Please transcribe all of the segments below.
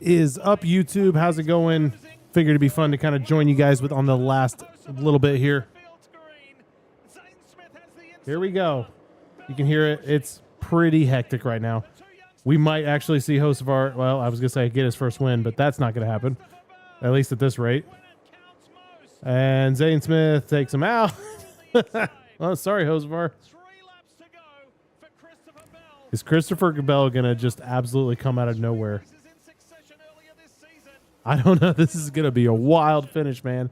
is up, YouTube? How's it going? Figured it'd be fun to kind of join you guys with on the last little bit here. Here we go. You can hear it. It's pretty hectic right now. We might actually see Hocevar. Well, I was gonna say get his first win, but that's not gonna happen. At least at this rate. And Zane Smith takes him out. Oh, sorry, Hocevar. Is Christopher Bell gonna just absolutely come out of nowhere? I don't know. This is gonna be a wild finish, man.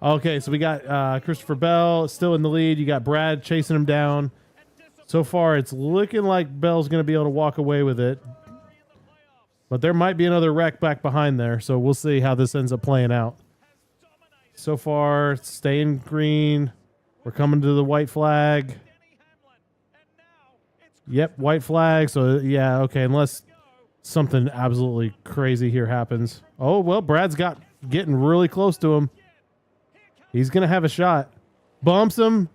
Okay, so we got Christopher Bell still in the lead. You got Brad chasing him down. So far, it's looking like Bell's gonna be able to walk away with it. But there might be another wreck back behind there, so we'll see how this ends up playing out. So far, staying green. We're coming to the white flag. Yep, white flag. So, yeah, okay, unless something absolutely crazy here happens. Oh, well, Brad's getting really close to him. He's going to have a shot. Bumps him.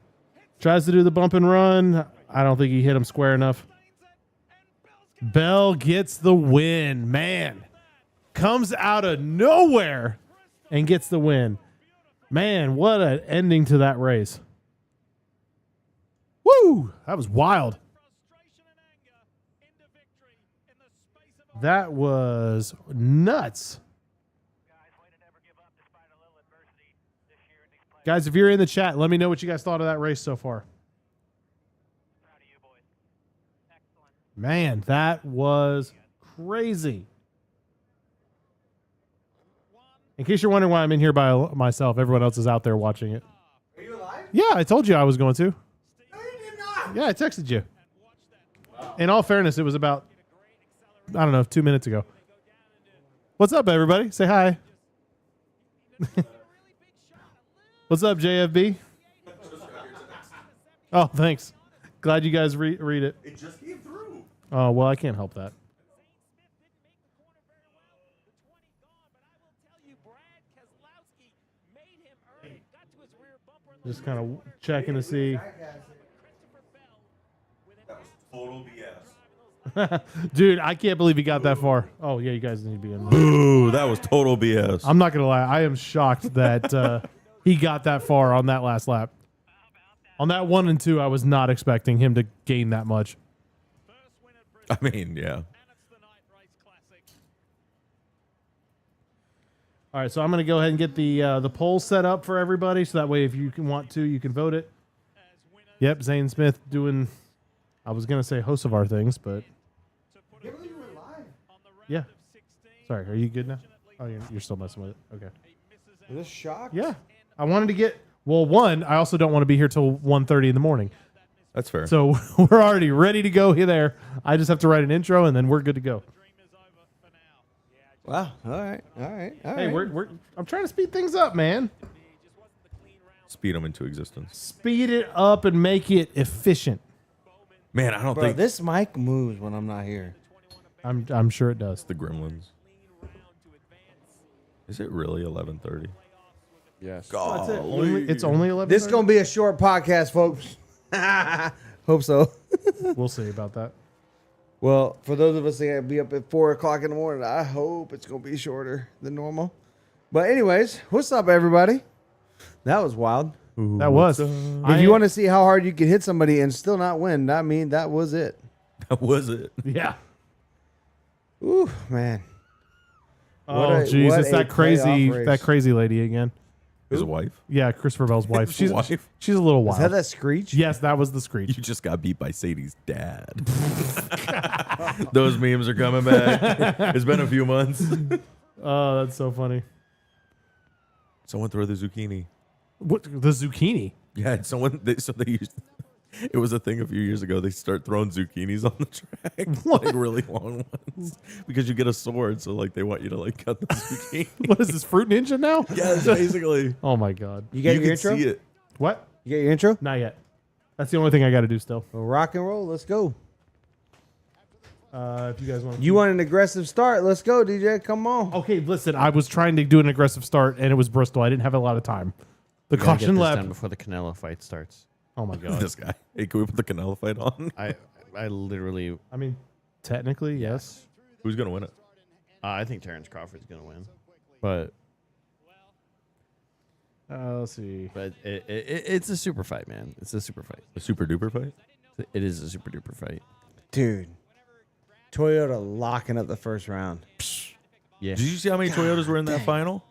Tries to do the bump and run. I don't think he hit him square enough. Bell gets the win. Man, comes out of nowhere and gets the win. Man, what an ending to that race. Woo! That was wild. That was nuts. Guys, if you're in the chat, let me know what you guys thought of that race so far. Man, that was crazy. In case you're wondering why I'm in here by myself, everyone else is out there watching it. Are you alive? Yeah, I told you I was going to. No, you did not. Yeah, I texted you. Wow. In all fairness, it was about, I don't know, 2 minutes ago. What's up, everybody? Say hi. What's up, JFB? Oh, thanks. Glad you guys read it. It just came through. Oh, well, I can't help that. Just kind of checking to see. That was total BS. Dude, I can't believe he got that far. Oh, yeah, you guys need to be in there. Ooh, that was total BS. I'm not going to lie. I am shocked that he got that far on that last lap. On that 1 and 2, I was not expecting him to gain that much. I mean, yeah. All right, so I'm going to go ahead and get the poll set up for everybody, so that way if you want to, you can vote it. Yep, Zane Smith doing, I was going to say host of our things, but yeah. Sorry, are you good now? Oh, you're still messing with it. Okay. Is this shocked? Yeah. I wanted to get, well, one, I also don't want to be here till 1:30 in the morning. That's fair. So we're already ready to go here there. I just have to write an intro, and then we're good to go. Wow. All right. Hey, I'm trying to speed things up, man. Speed them into existence. Speed it up and make it efficient. Man, I don't Bro, think this mic moves when I'm not here. I'm sure it does. the Gremlins. Is it really 11:30? Yes. That's it. It's only 11. This is going to be a short podcast, folks. Hope so. We'll see about that. Well, for those of us that be up at 4 o'clock in the morning, I hope it's going to be shorter than normal. But anyways, what's up, everybody? That was wild. That was. If you want to see how hard you can hit somebody and still not win, I mean, that was it. That was it. Yeah. Ooh, man. Oh, jeez, it's that crazy lady again. His wife. Yeah, Christopher Bell's wife. His wife. She's a little Is wild. that that screech? Yes, that was the screech. You just got beat by Sadie's dad. Those memes are coming back. It's been a few months. Oh, that's so funny. Someone throw the zucchini. What, the zucchini? Yeah, they used. It was a thing a few years ago. They start throwing zucchinis on the track, What? like really long ones, because you get a sword. So like they want you to like cut the zucchini. What is this, Fruit Ninja now? Yes, basically. Oh my God. You got your can intro? see it. What? You got your intro? Not yet. That's the only thing I got to do still. Well, rock and roll. Let's go. If you guys want. You want an aggressive start? Let's go, DJ. Come on. Okay, listen. I was trying to do an aggressive start, and it was Bristol. I didn't have a lot of time. The We gotta caution get this lap. done before the Canelo fight starts. Oh my God. This guy. Hey, can we put the Canelo fight on? I literally. I mean, technically, yes. Who's gonna win it? I think Terrence Crawford's gonna win, but Let's see. it's a super fight, man. It's a super fight. A super duper fight. It is a super duper fight. Dude, Toyota locking up the first round. Yeah. Did you see how many Toyotas were in that final?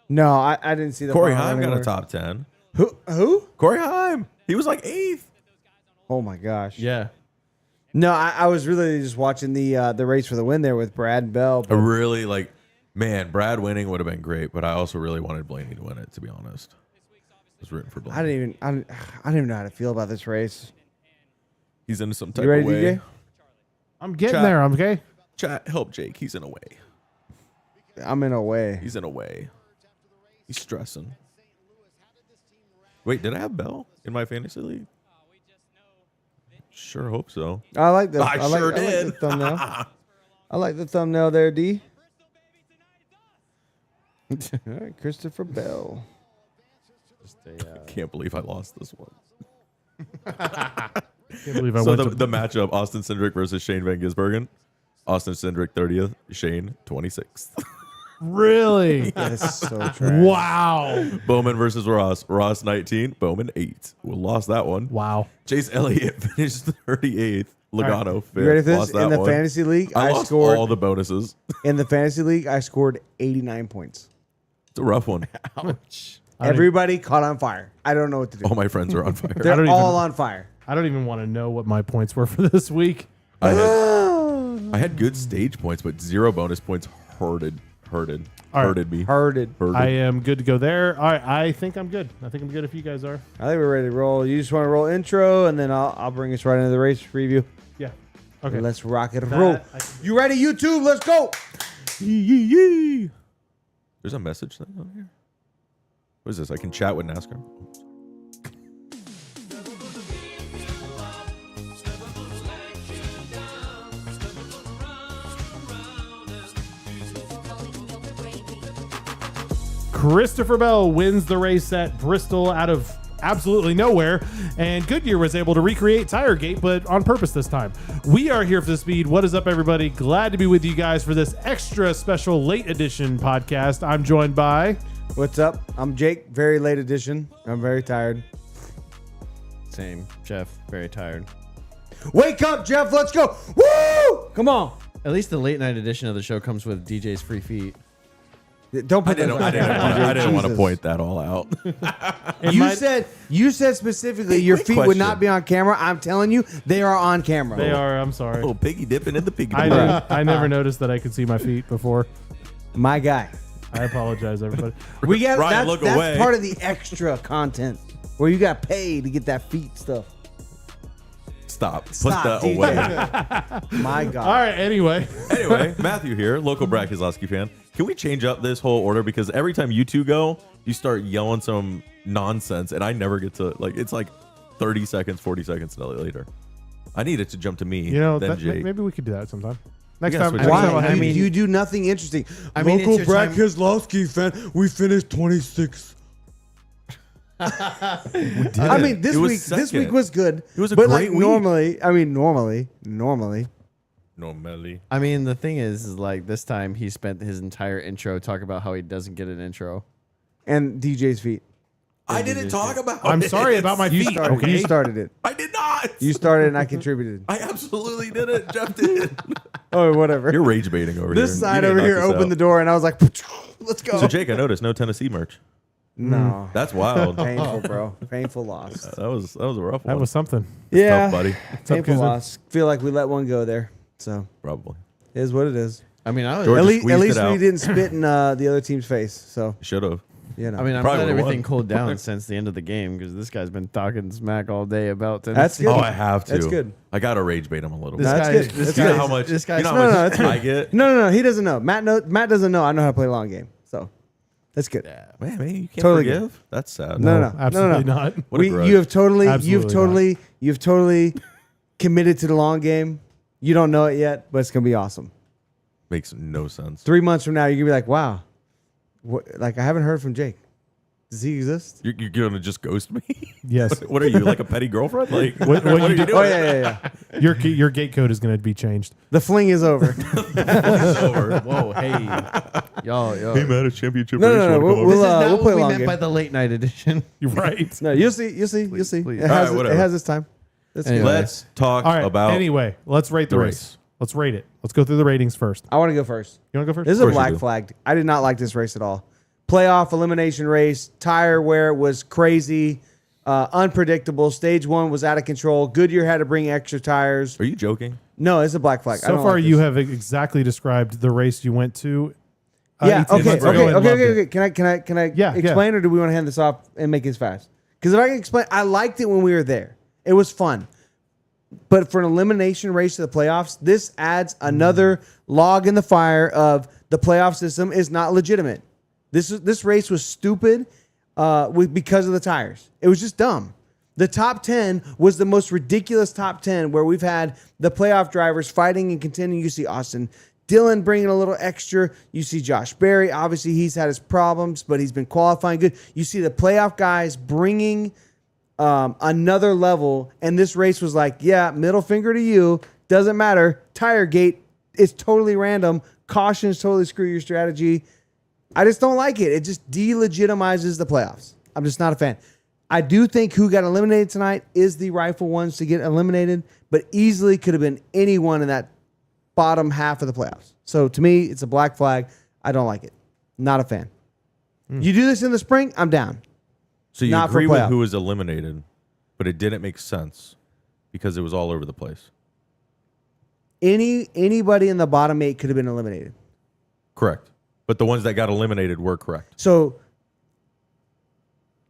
No, I didn't see the Corey final Haim got a anywhere. top 10. Who? Corey Haim. He was like 8th. Oh my gosh. Yeah. No, I was really just watching the race for the win there with Brad and Bell. I really like, man, Brad winning would have been great, but I also really wanted Blaney to win it, to be honest. I was rooting for Blaney. I didn't even know how to feel about this race. He's in some type You ready, of way. DJ? I'm getting Chat. there. I'm okay. Chat, help Jake. He's in a way. I'm in a way. He's in a way. He's stressing. Wait, did I have Bell in my fantasy league? Sure hope so. I like the. I I like, sure I like did. the thumbnail. I like the thumbnail there, D. All right, Christopher Bell. Can't believe I lost this one. Can't believe I So went to the matchup, Austin Cindric versus Shane Van Gisbergen. Austin Cindric 30th, Shane 26th. Really? That's so trash. Wow. Bowman versus Ross. Ross 19, Bowman 8. We lost that one. Wow. Chase Elliott finished 38th. Logano 5th. You ready for this? Lost that In the one. fantasy league, I I lost scored. all the bonuses. In the fantasy league, I scored 89 points. It's a rough one. Ouch. Everybody caught on fire. I don't know what to do. All my friends are on fire. They're don't all even- on fire. I don't even want to know what my points were for this week. I had good stage points, but 0 bonus points hurted All right. me. Herded. Hurted. I am good to go there. All right. I think I'm good. I think I'm good if you guys are. I think we're ready to roll. You just want to roll intro, and then I'll bring us right into the race preview. Yeah. Okay. Let's rock it and That roll. I can- You ready, YouTube? Let's go. There's a message thing on here. What is this? I can chat with NASCAR. Christopher Bell wins the race at Bristol out of absolutely nowhere, and Goodyear was able to recreate Tiregate, but on purpose this time. We are here for the speed. What is up, everybody? Glad to be with you guys for this extra special late edition podcast. I'm joined by... What's up? I'm Jake. Very late edition. I'm very tired. Same. Jeff, very tired. Wake up, Jeff. Let's go. Woo! Come on. At least the late night edition of the show comes with DJ's free feet. Don't I put that. didn't want to Jesus. point that all out. You said specifically your quick feet would question. not be on camera. I'm telling you, they are on camera. They are. I'm sorry. Oh, piggy dipping in the piggy I, bank. didn't- I never noticed that I could see my feet before. My guy. I apologize, everybody. We got Ryan, that's, look that's away. part of the extra content where you got paid to get that feet stuff. Stop. Put Stop, that DJ. away. My God. All right. Anyway. Anyway, Matthew here, local Brad Keselowski fan. Can we change up this whole order? Because every time you two go, you start yelling some nonsense, and I never get to, like, it's like 30 seconds, 40 seconds later. I need it to jump to me, You know, then Jake. maybe we could do that sometime. Next Yeah, time. switch Next it Why? time I'll have I you. mean, you do nothing interesting. I mean, Local it's your Brad time- Keselowski fan, we finished 26th. I mean, this It was week second. was good. It was a but great like week. normally, Normally. I mean, the thing is like this time he spent his entire intro talking about how he doesn't get an intro. and DJ's feet. I didn't talk about I'm it. sorry about my You feet. started, Okay. you started it. I did not. You started, and I contributed. I absolutely didn't. Jeff did. Oh, whatever. You're rage baiting over here. This You side need to over knock here this opened out. the door, and I was like, "Let's go." So, Jake, I noticed no Tennessee merch. No, That's wild. that painful, bro. Painful loss. was a rough one. That was something. Yeah, tough, buddy. painful Kuzo? loss. Feel like we let one go there. So Probably. it is what it is. I mean, I was. George- At, just least, at squeezed least it we out. didn't spit in the other team's face. So Should have. you know, I mean, I'm Probably glad would've everything won. cooled down since the end of the game because this guy's been talking smack all day about Tennessee. That's good. Oh, I have to. That's good. I gotta rage bait him a little This bit. That's guy, good. This That's You guy, know how much? This guy's you know how No, no, much that's good. I get. no, he doesn't know. Matt doesn't know. I know how to play a long game. So that's good. Man, you can't Totally forgive. That's sad. No. Absolutely not. What a We, grudge. you have totally, Absolutely you've totally committed to the long game. You don't know it yet, but it's gonna be awesome. Makes no sense. 3 months from now, you're gonna be like, wow, like I haven't heard from Jake. Does he exist? You're gonna just ghost me? Yes. What are you, like a petty girlfriend? Like What what you are you do- doing? Oh yeah. Your gate code is going to be changed. The fling is over. It's over. Whoa, hey, yo. Hey man, it's championship No, race. no, You no, wanna come we'll, over? This is not we'll what play a we long meant game. by the late night edition. You're right. No, you'll see. please. It All has, right, whatever. it has its time. That's Anyway. good. Let's talk All right. about Anyway, let's rate the the race. race. Let's rate it. Let's go through the ratings first. I want to go first. You want to go first? This is Of a course you black do. flag. I did not like this race at all. Playoff elimination race. Tire wear was crazy, unpredictable. Stage 1 was out of control. Goodyear had to bring extra tires. Are you joking? No, it's a black flag. I So don't far, like you this. have exactly described the race you went to. Yeah. ET Okay. Let's go and loved it. Okay. Can I Yeah, explain, or do we want to hand this off and make it fast? Because if I can explain, I liked it when we were there. It was fun. But for an elimination race to the playoffs, this adds another log in the fire of the playoff system is not legitimate. This race was stupid because of the tires. It was just dumb. The top 10 was the most ridiculous top 10 where we've had the playoff drivers fighting and contending. You see Austin Dillon bringing a little extra. You see Josh Berry. Obviously, he's had his problems, but he's been qualifying good. You see the playoff guys bringing another level, and this race was like, yeah, middle finger to you. Doesn't matter. Tire gate is totally random. Cautions totally screw your strategy. I just don't like it. It just delegitimizes the playoffs. I'm just not a fan. I do think who got eliminated tonight is the rightful ones to get eliminated, but easily could have been anyone in that bottom half of the playoffs. So to me, it's a black flag. I don't like it. Not a fan. You do this in the spring, I'm down. So you Not for agree with playoff. who was eliminated, but it didn't make sense because it was all over the place. Anybody in the bottom 8 could have been eliminated. Correct. But the ones that got eliminated were correct. So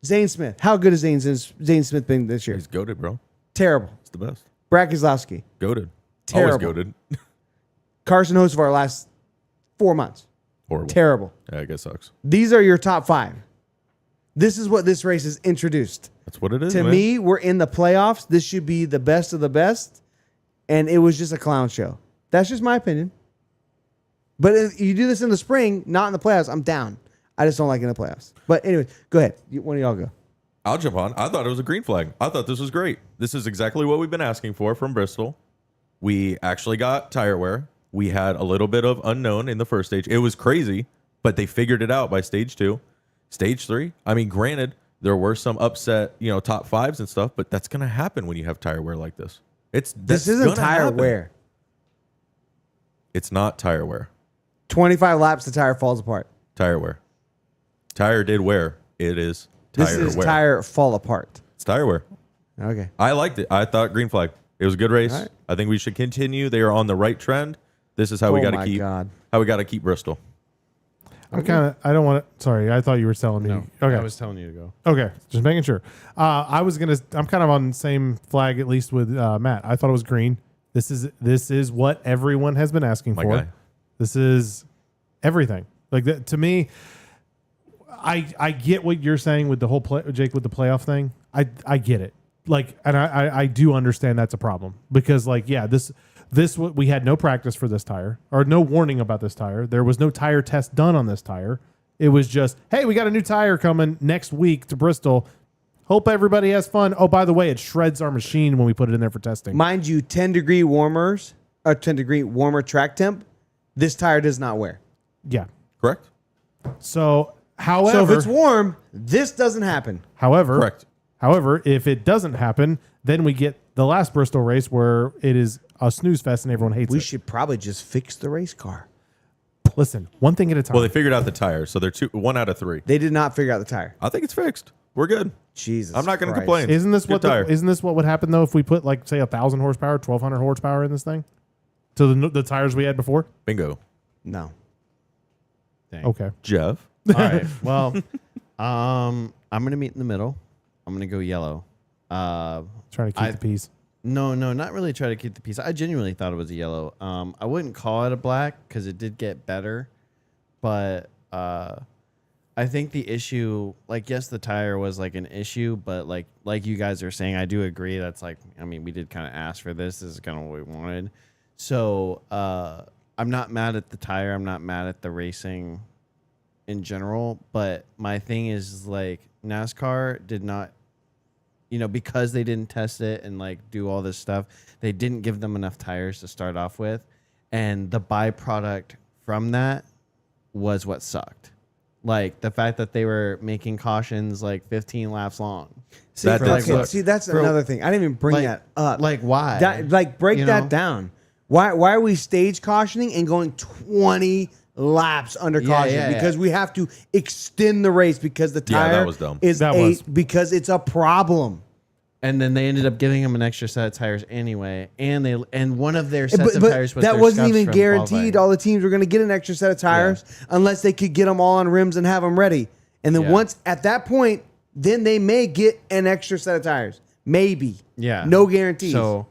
Zane Smith, how good has Zane Smith been this year? He's goated, bro. Terrible. It's the best. Brad Keselowski, Goated. Terrible. Always goated. Carson Hocevar last 4 months. Horrible. Terrible. Yeah, I guess sucks. These are your top 5. This is what this race is introduced. That's what it is. To man. me, we're in the playoffs. This should be the best of the best. And it was just a clown show. That's just my opinion. But if you do this in the spring, not in the playoffs, I'm down. I just don't like it in the playoffs. But anyway, go ahead. One of y'all go. I'll jump on. I thought it was a green flag. I thought this was great. This is exactly what we've been asking for from Bristol. We actually got tire wear. We had a little bit of unknown in the first stage. It was crazy, but they figured it out by stage 2. Stage 3, I mean, granted, there were some upset, top 5s and stuff, but that's going to happen when you have tire wear like this. This isn't tire wear. It's not tire wear. 25 laps, the tire falls apart. Tire wear. Tire did wear. It is tire This is wear. tire fall apart. It's tire wear. Okay. I liked it. I thought green flag. It was a good race. All right. I think we should continue. They are on the right trend. This is how we Oh got to my keep. God. How we got to keep Bristol. I don't want to. Sorry, I thought you were telling me. No, Okay. I was telling you to go. Okay, just making sure. I'm kind of on the same flag, at least with Matt. I thought it was green. This is what everyone has been asking My for. guy. This is everything. Like that to me. I get what you're saying with the whole Jake, with the playoff thing. I get it. Like, and I do understand that's a problem because, like, yeah, this we had no practice for this tire or no warning about this tire. There was no tire test done on this tire. It was just, hey, we got a new tire coming next week to Bristol. Hope everybody has fun. Oh, by the way, it shreds our machine when we put it in there for testing. Mind you, 10-degree warmers, or 10-degree warmer track temp, this tire does not wear. Yeah. Correct? So, however, So if it's warm, this doesn't happen. Correct. However, if it doesn't happen, then we get the last Bristol race where it is a snooze fest and everyone hates We it. should probably just fix the race car. Listen, one thing at a time. Well, they figured out the tire, so they're 1 out of 3. They did not figure out the tire. I think it's fixed. We're good. Jesus. I'm not going to Christ. complain. Isn't this Good what tire. isn't this what would happen though if we put like say 1,000 horsepower, 1,200 horsepower in this thing to the tires we had before? Bingo. No. Dang. Okay, Jeff. All right. Well, I'm gonna meet in the middle. I'm gonna go yellow. trying to keep the peace. No, not really try to keep the peace. I genuinely thought it was a yellow. I wouldn't call it a black because it did get better, but I think the issue, like, yes, the tire was like an issue, but like you guys are saying, I do agree. That's like, I mean, we did kind of ask for this. This is kind of what we wanted. So I'm not mad at the tire. I'm not mad at the racing in general, but my thing is like NASCAR did not, because they didn't test it and like do all this stuff, they didn't give them enough tires to start off with. And the byproduct from that was what sucked. Like the fact that they were making cautions like 15 laps long. See, That did suck. see, that's another thing. I didn't even bring that up. Like why? Break You that know? down. Why are we stage cautioning and going 20 laps under caution? yeah. Because we have to extend the race because the Yeah, that tire was dumb. is That was. because it's a problem. And then they ended up giving them an extra set of tires anyway, and one of their sets But, of tires was that their wasn't scuffs even from guaranteed. qualifying. All the teams were going to get an extra set of tires unless they could get them all on rims and have them ready. And then Yeah. once at that point, then they may get an extra set of tires. Maybe. Yeah. No guarantees. So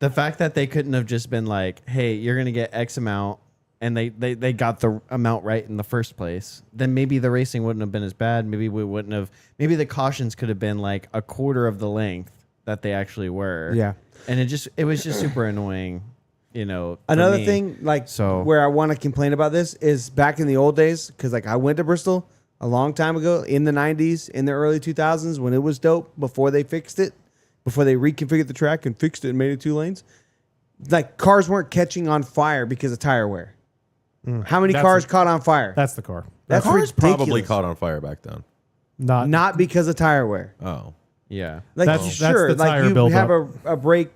the fact that they couldn't have just been like, hey, you're going to get X amount, and they got the amount right in the first place, then maybe the racing wouldn't have been as bad. Maybe we wouldn't have. Maybe the cautions could have been like a quarter of the length that they actually were. Yeah. And it was just super annoying, for Another me. thing, like So- where I want to complain about this is back in the old days, because like I went to Bristol a long time ago in the 90s, in the early 2000s when it was dope, before they fixed it, before they reconfigured the track and fixed it and made it 2 lanes. Like cars weren't catching on fire because of tire wear. How many That's cars a- cars caught on fire? That's the car. That's Cars probably ridiculous. caught on fire back then. Not Because of tire wear. Oh. Yeah. Like That's sure, the like tire you buildup. have a break,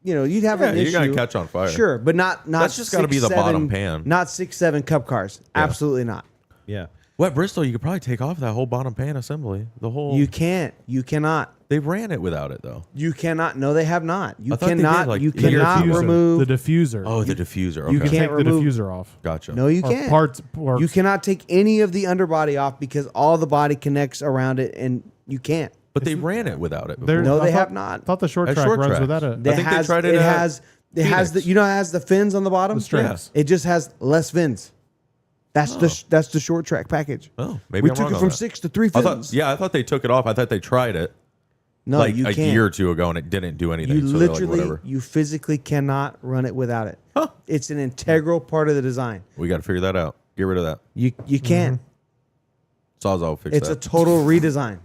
you'd have Yeah, an you're issue. gonna catch on fire. Sure, but not That's just gotta be the 6, bottom 7 pan. Not 6, 7 Cup cars. Absolutely not. Yeah. Well, at Bristol, you could probably take off that whole bottom pan assembly. The whole You can't. You cannot. they ran it without it though. You cannot. No, they have not. You I thought they did, cannot. like, You the cannot diffuser. remove. the diffuser. Oh, the diffuser. Okay. you can't Take the remove- diffuser off. Gotcha. No, you Or can't. parts. Or You cannot take any of the underbody off because all the body connects around it, and you can't. But they ran it without it. There- Before. No, I they thought- have not. Thought the short At track short runs tracks. without it. I think they tried it It at has the Phoenix. it has the fins on the bottom. The strings. It just has less fins. That's the short track package. Oh, maybe we I'm took wrong it on from that. 6 to 3 I fins. thought, I thought they took it off. I thought they tried it No, like you a can't. year or two ago, and it didn't do anything. You so they're like, literally, whatever. you physically cannot run it without it. Huh. It's an integral part of the design. We got to figure that out. Get rid of that. You can't. Sawzall will fix It's a that. total redesign.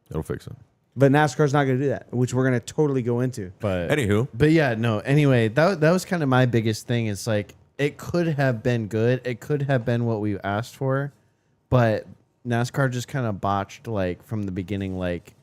It'll fix it. But NASCAR's not going to do that, which we're going to totally go into. But Anywho, yeah, no. Anyway, that was kind of my biggest thing. It's like it could have been good. It could have been what we asked for, but NASCAR just kind of botched like from the beginning. Like,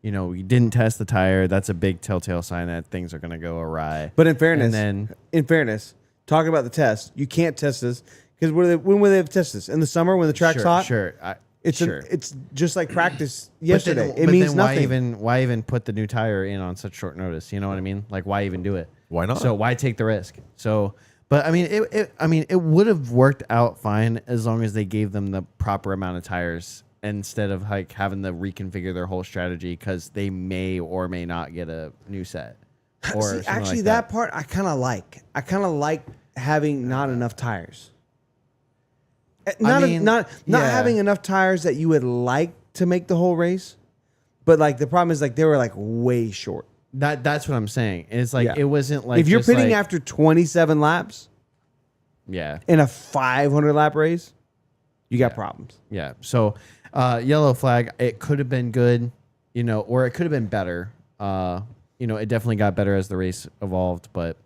you didn't test the tire. That's a big telltale sign that things are going to go awry. But in fairness, And then talking about the test, you can't test this because when will they have tested this? In the summer when the track's hot? Sure. It's sure. it's just like practice But yesterday. then- It but means then nothing. Why even put the new tire in on such short notice? You know what I mean? Like, why even do it? Why not? So why take the risk? So, but I mean, it would have worked out fine as long as they gave them the proper amount of tires instead of like having to reconfigure their whole strategy because they may or may not get a new set. Or See, something actually, like that part I kind of like. I kind of like having not enough tires. Not mean, not yeah. having enough tires that you would like to make the whole race, but like the problem is like they were like way short. That's what I'm saying. It's like Yeah. it wasn't like If you're just pitting like, after 27 laps yeah. in a 500 lap race, you got problems. Yeah. So, yellow flag, it could have been good, or it could have been better. It definitely got better as the race evolved, but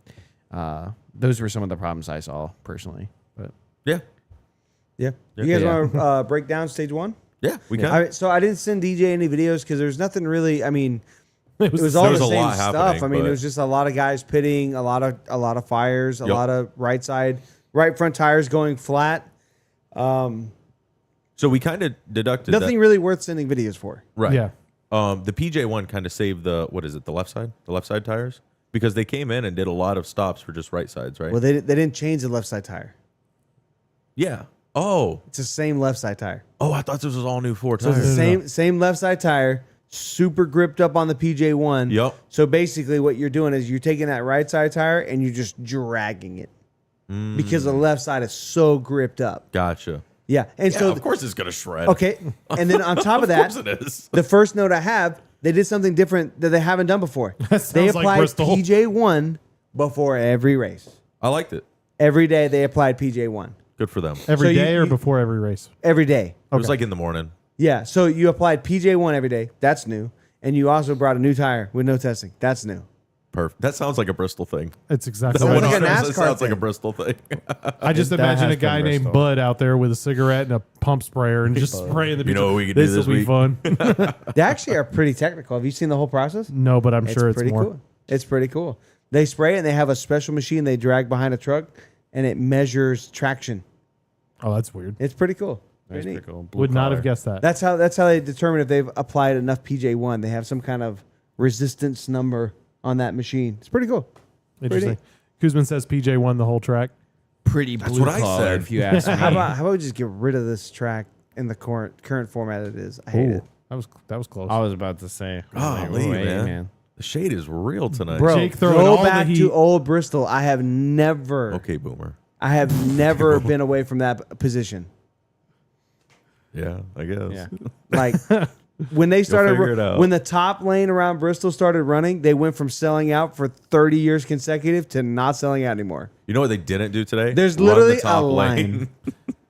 those were some of the problems I saw personally. But yeah, Yeah. Yeah. You guys Yeah. want to break down stage 1? yeah, we can. So I didn't send DJ any videos because there's nothing really. I mean, it was all there was the a same lot stuff. happening, I mean, but- it was just a lot of guys pitting, a lot of fires, a Yep. lot of right front tires going flat. So we kind of deducted Nothing really worth sending videos for. Right. Yeah. The PJ one kind of saved the the left side tires, because they came in and did a lot of stops for just right sides, right? Well, they didn't change the left side tire. Yeah. Oh. It's the same left side tire. Oh, I thought this was all new 4 So it's tires. the same left side tire, super gripped up on the PJ1. Yep. So basically, what you're doing is you're taking that right side tire and you're just dragging it because the left side is so gripped up. Gotcha. Yeah, and Yeah, so of course it's gonna shred. okay, and then on top of that, Of course it is. the first note I have, they did something different that they haven't done before. That They sounds like applied Bristol. PJ1 before every race. I liked it. Every day they applied PJ1. Good for them. Every So day or you- before every race? Every day. It was like in the morning. Yeah, so you applied PJ1 every day. That's new. And you also brought a new tire with no testing. That's new. Perfect. That sounds like a Bristol thing. It's exactly That Sounds what like a sounds NASCAR like a thing. Bristol thing. I just That imagine has a guy been named Bristol. Bud out there with a cigarette and a pump sprayer and just spraying the. You know what we could do This'll this be week? fun. They actually are pretty technical. Have you seen the whole process? No, but I'm sure it's pretty more. cool. It's pretty cool. They spray it and they have a special machine they drag behind a truck and it measures traction. Oh, that's weird. It's pretty cool. That's Pretty pretty neat. cool. Blue Would not collar. have guessed that. That's how they determine if they've applied enough PJ1. They have some kind of resistance number on that machine. It's pretty cool. Interesting. Kuzman says PJ won the whole track. Pretty blue what I collar, said. if you ask me. How about we just get rid of this track in the current format it is? I hate it. That was close. I was about to say. Golly, wait, man. The shade is real tonight. Bro, Jake throwing go all the back heat. to old Bristol. I have never Okay, Boomer. been away from that position. Yeah, I guess. Yeah. Like when they started, figure it out. when the top lane around Bristol started running, they went from selling out for 30 years consecutive to not selling out anymore. You know what they didn't do today? There's Run literally the top a line. lane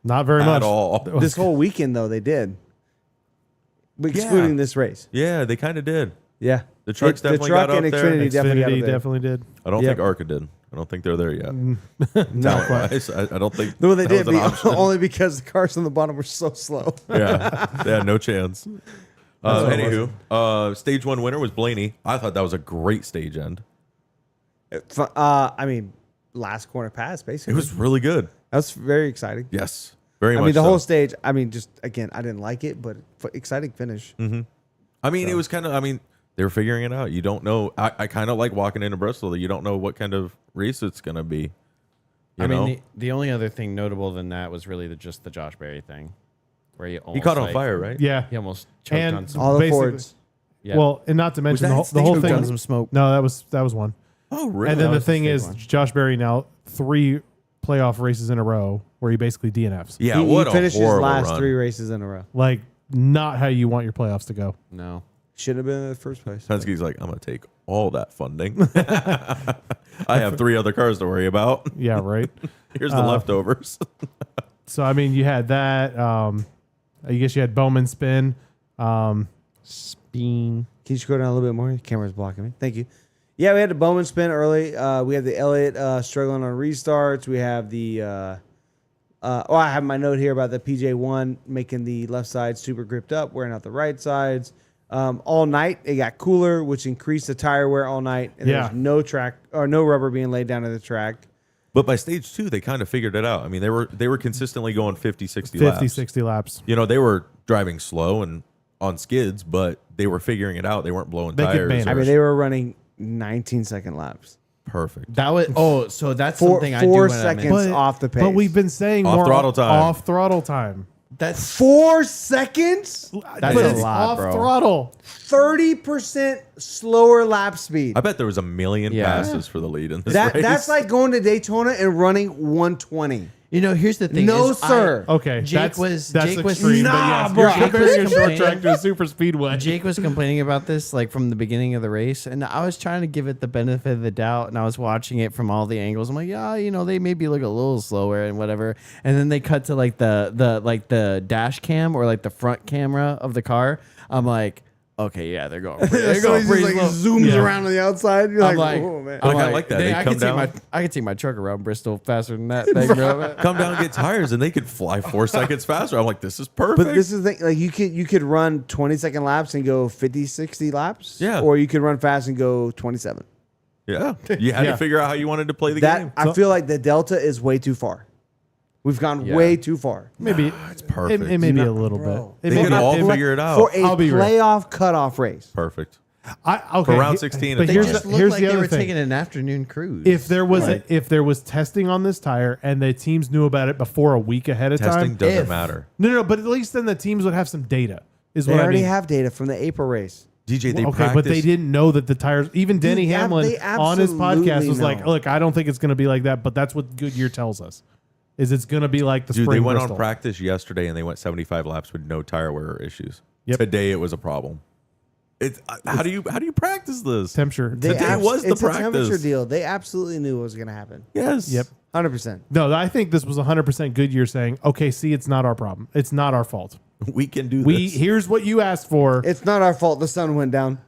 Not very at much. all. This whole weekend, though, they did, excluding this race. Yeah, they kind of did. Yeah, The trucks the definitely truck got and up there. Xfinity definitely got Xfinity up there. definitely did. I don't Yep. think Arca did. I don't think they're there yet. No, Talent-wise, I don't think. no, they that did was an option. only because the cars on the bottom were so slow. Yeah, they had no chance. Anywho, stage one winner was Blaney. I thought that was a great stage end. I mean, last corner pass basically. It was really good. That was very exciting. Yes, very I much. mean, the so. whole stage. I mean, just again, I didn't like it, but exciting finish. I mean, it was kind of. I mean, they were figuring it out. You don't know. I kind of like walking into Bristol. You don't know what kind of race it's gonna be. You I know, mean, the only other thing notable than that was really just the Josh Berry thing, where he almost, he caught on like, fire, right? Yeah. He almost choked And on some. All the Basically- Fords. Yeah. Well, and not to mention that the whole stage thing. on some smoke. No, that was one. Oh, really? And then That the was the thing big is, one. Josh Berry now 3 playoff races in a row where he basically DNFs. yeah, He what finished a his horrible last run. 3 races in a row. Like, not how you want your playoffs to go. No. Should have been in the first place. Penske's like, I'm gonna take all that funding. I have 3 other cars to worry about. Yeah, right. Here's the leftovers. So, I mean, you had that. I guess you had Bowman spin. Spin. Can you scroll down a little bit more? Your camera's blocking me. Thank you. Yeah, we had the Bowman spin early. We had the Elliott struggling on restarts. We have the. I have my note here about the PJ1 making the left side super gripped up, wearing out the right sides. All night it got cooler, which increased the tire wear all night. And Yeah. there's no track or no rubber being laid down to the track. But by stage 2, they kind of figured it out. I mean, they were consistently going 50, 60 50, laps. 60 laps. You know, they were driving slow and on skids, but they were figuring it out. They weren't blowing They could tires. ban or- I mean, they were running 19-second laps. perfect. That was so that's Four something I do 4 when I'm in. seconds off the pace. But we've been saying Off more throttle time. Off throttle time. That's 4 seconds, That's but a it's lot, off bro. throttle. 30% slower lap speed. I bet there was a million Yeah. passes for the lead in this That race. that's like going to Daytona and running 120. you know. Here's the thing. No, is sir. Okay, Jake that's was extreme, was but Nah, yes, bro. you're Jake was comparing a short complaining- track to a super speedway. Jake was complaining about this like from the beginning of the race, and I was trying to give it the benefit of the doubt, and I was watching it from all the angles. I'm like, yeah, you know, they maybe look a little slower and whatever. And then they cut to like the dash cam or like the front camera of the car. I'm like, okay, yeah, they're going. They're So going he pretty just like slow. zooms Yeah. around on the outside. You're I'm like, like, oh man. I kinda like that. They I come could take down. I could take my truck around Bristol faster than that thing, bro. come down and get tires, and they could fly 4 seconds faster. I'm like, this is perfect. But this is the thing, like you could run 20-second laps and go 50, 60 laps. Yeah. Or you could run fast and go 27. yeah, you had Yeah. to figure out how you wanted to play the That game. I feel like the delta is way too far. We've gone Yeah. way too far. Maybe It's perfect. It may be a No, little bro. bit. It They may could be- all it may- figure it out. For a I'll be real. playoff cutoff race. Perfect. Okay, For round 16, But it's They here's fine. just the, looked here's like the they other were thing. taking an afternoon cruise. If there was Right. if there was testing on this tire and the teams knew about it before a week ahead of Testing time, doesn't If- matter. no, but at least then the teams would have some data. Is They what I already mean. have data from the April race. DJ, they Okay, practice. but they didn't know that the tires. Even Denny Dude, Hamlin they on his podcast absolutely was like, know. "Look, I don't think it's going to be like that, but that's what Goodyear tells us. Is it's going to be like the Dude, spring they went Bristol." on practice yesterday, and they went 75 laps with no tire wear issues. Yep. Today it was a problem. It's how do you practice this? Temperature. Today was the it's a practice. temperature deal. They absolutely knew what was going to happen. Yes. Yep. 100%. No, I think this was 100% Goodyear saying, okay, see, it's not our problem. It's not our fault. We can do this. Here's what you asked for. It's not our fault the sun went down.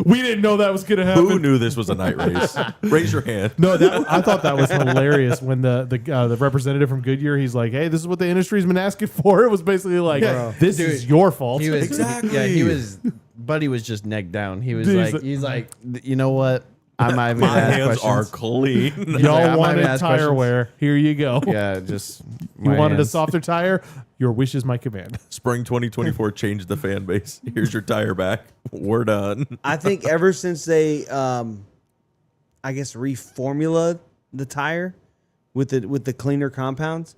We didn't know that was going to happen. Who knew this was a night race? Raise your hand. No, I thought that was hilarious when the representative from Goodyear, he's like, hey, this is what the industry's been asking for. It was basically like, this is your fault. He was Exactly. Yeah, he was. Buddy was just negged down. He was Dude, he's like, you know what? I'm not even My gonna ask hands are questions. clean. I'm not Y'all even wanted ask tire questions. wear. Here you go. Yeah, just You my wanted hands. a softer tire? Your wish is my command. Spring 2024 changed the fan base. Here's your tire back. We're done. I think ever since they, I guess, reformula the tire with the cleaner compounds,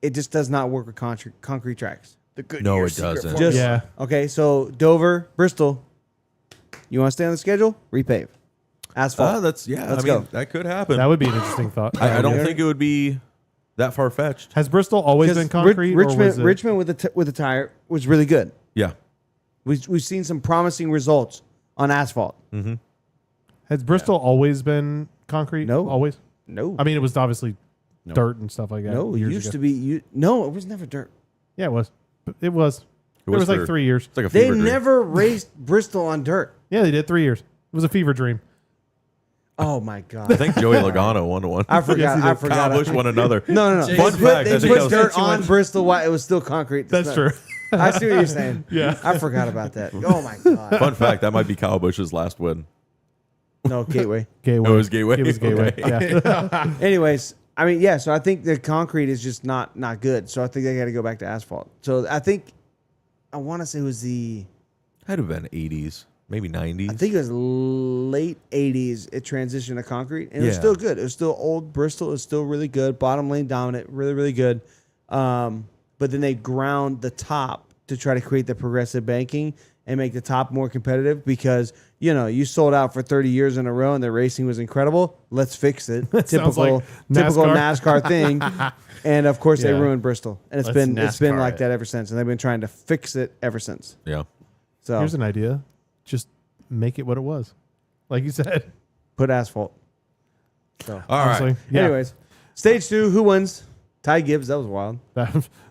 it just does not work with concrete tracks. The good No, it doesn't. Just, Yeah. Okay, so Dover, Bristol, you want to stay on the schedule? Repave. Asphalt. Let's Let's go. That could happen. That would be an interesting thought. I don't think it would be that far fetched. Has Bristol always been concrete? or was it- Richmond with the tire was really good. Yeah. We've seen some promising results on asphalt. Has Bristol always been concrete? No. Always? No, I mean, it was obviously dirt and stuff like that. no, it years used ago. to be. No, it was never dirt. Yeah, it was. It was. It was like for- 3 years. It's like a They fever dream. never raced Bristol on dirt. Yeah, they did 3 years. It was a fever dream. Oh my god! I think Joey Logano won one. I forgot. Yes, he I did. forgot. Kyle Busch won another. No. Fun They fact, put, I they think put that was dirt too on much. Bristol while it was still concrete. That's true. I see what you're saying. Yeah. I forgot about that. Oh my god. Fun fact, that might be Kyle Busch's last win. No, Gateway. Gateway. Oh, it was Gateway? It was Gateway. Okay. Yeah. Anyways, I mean, yeah. So I think the concrete is just not good. So I think they got to go back to asphalt. So I think I want to say it was Had to have been 80s, maybe 90s. I think it was late 80s. It transitioned to concrete, and it was Yeah. still good. It was still old Bristol. It was still really good. Bottom lane dominant, really, really good. But then they ground the top to try to create the progressive banking and make the top more competitive because, you sold out for 30 years in a row and the racing was incredible. Let's fix it. Sounds like typical NASCAR. NASCAR thing. And of course they Yeah. ruined Bristol. And it's Let's been NASCAR like it. that ever since. And they've been trying to fix it ever since. Yeah. So Here's an idea. Just make it what it was. Like you said. put asphalt. So All right. Honestly, yeah. anyways, stage 2, who wins? Ty Gibbs, that was wild.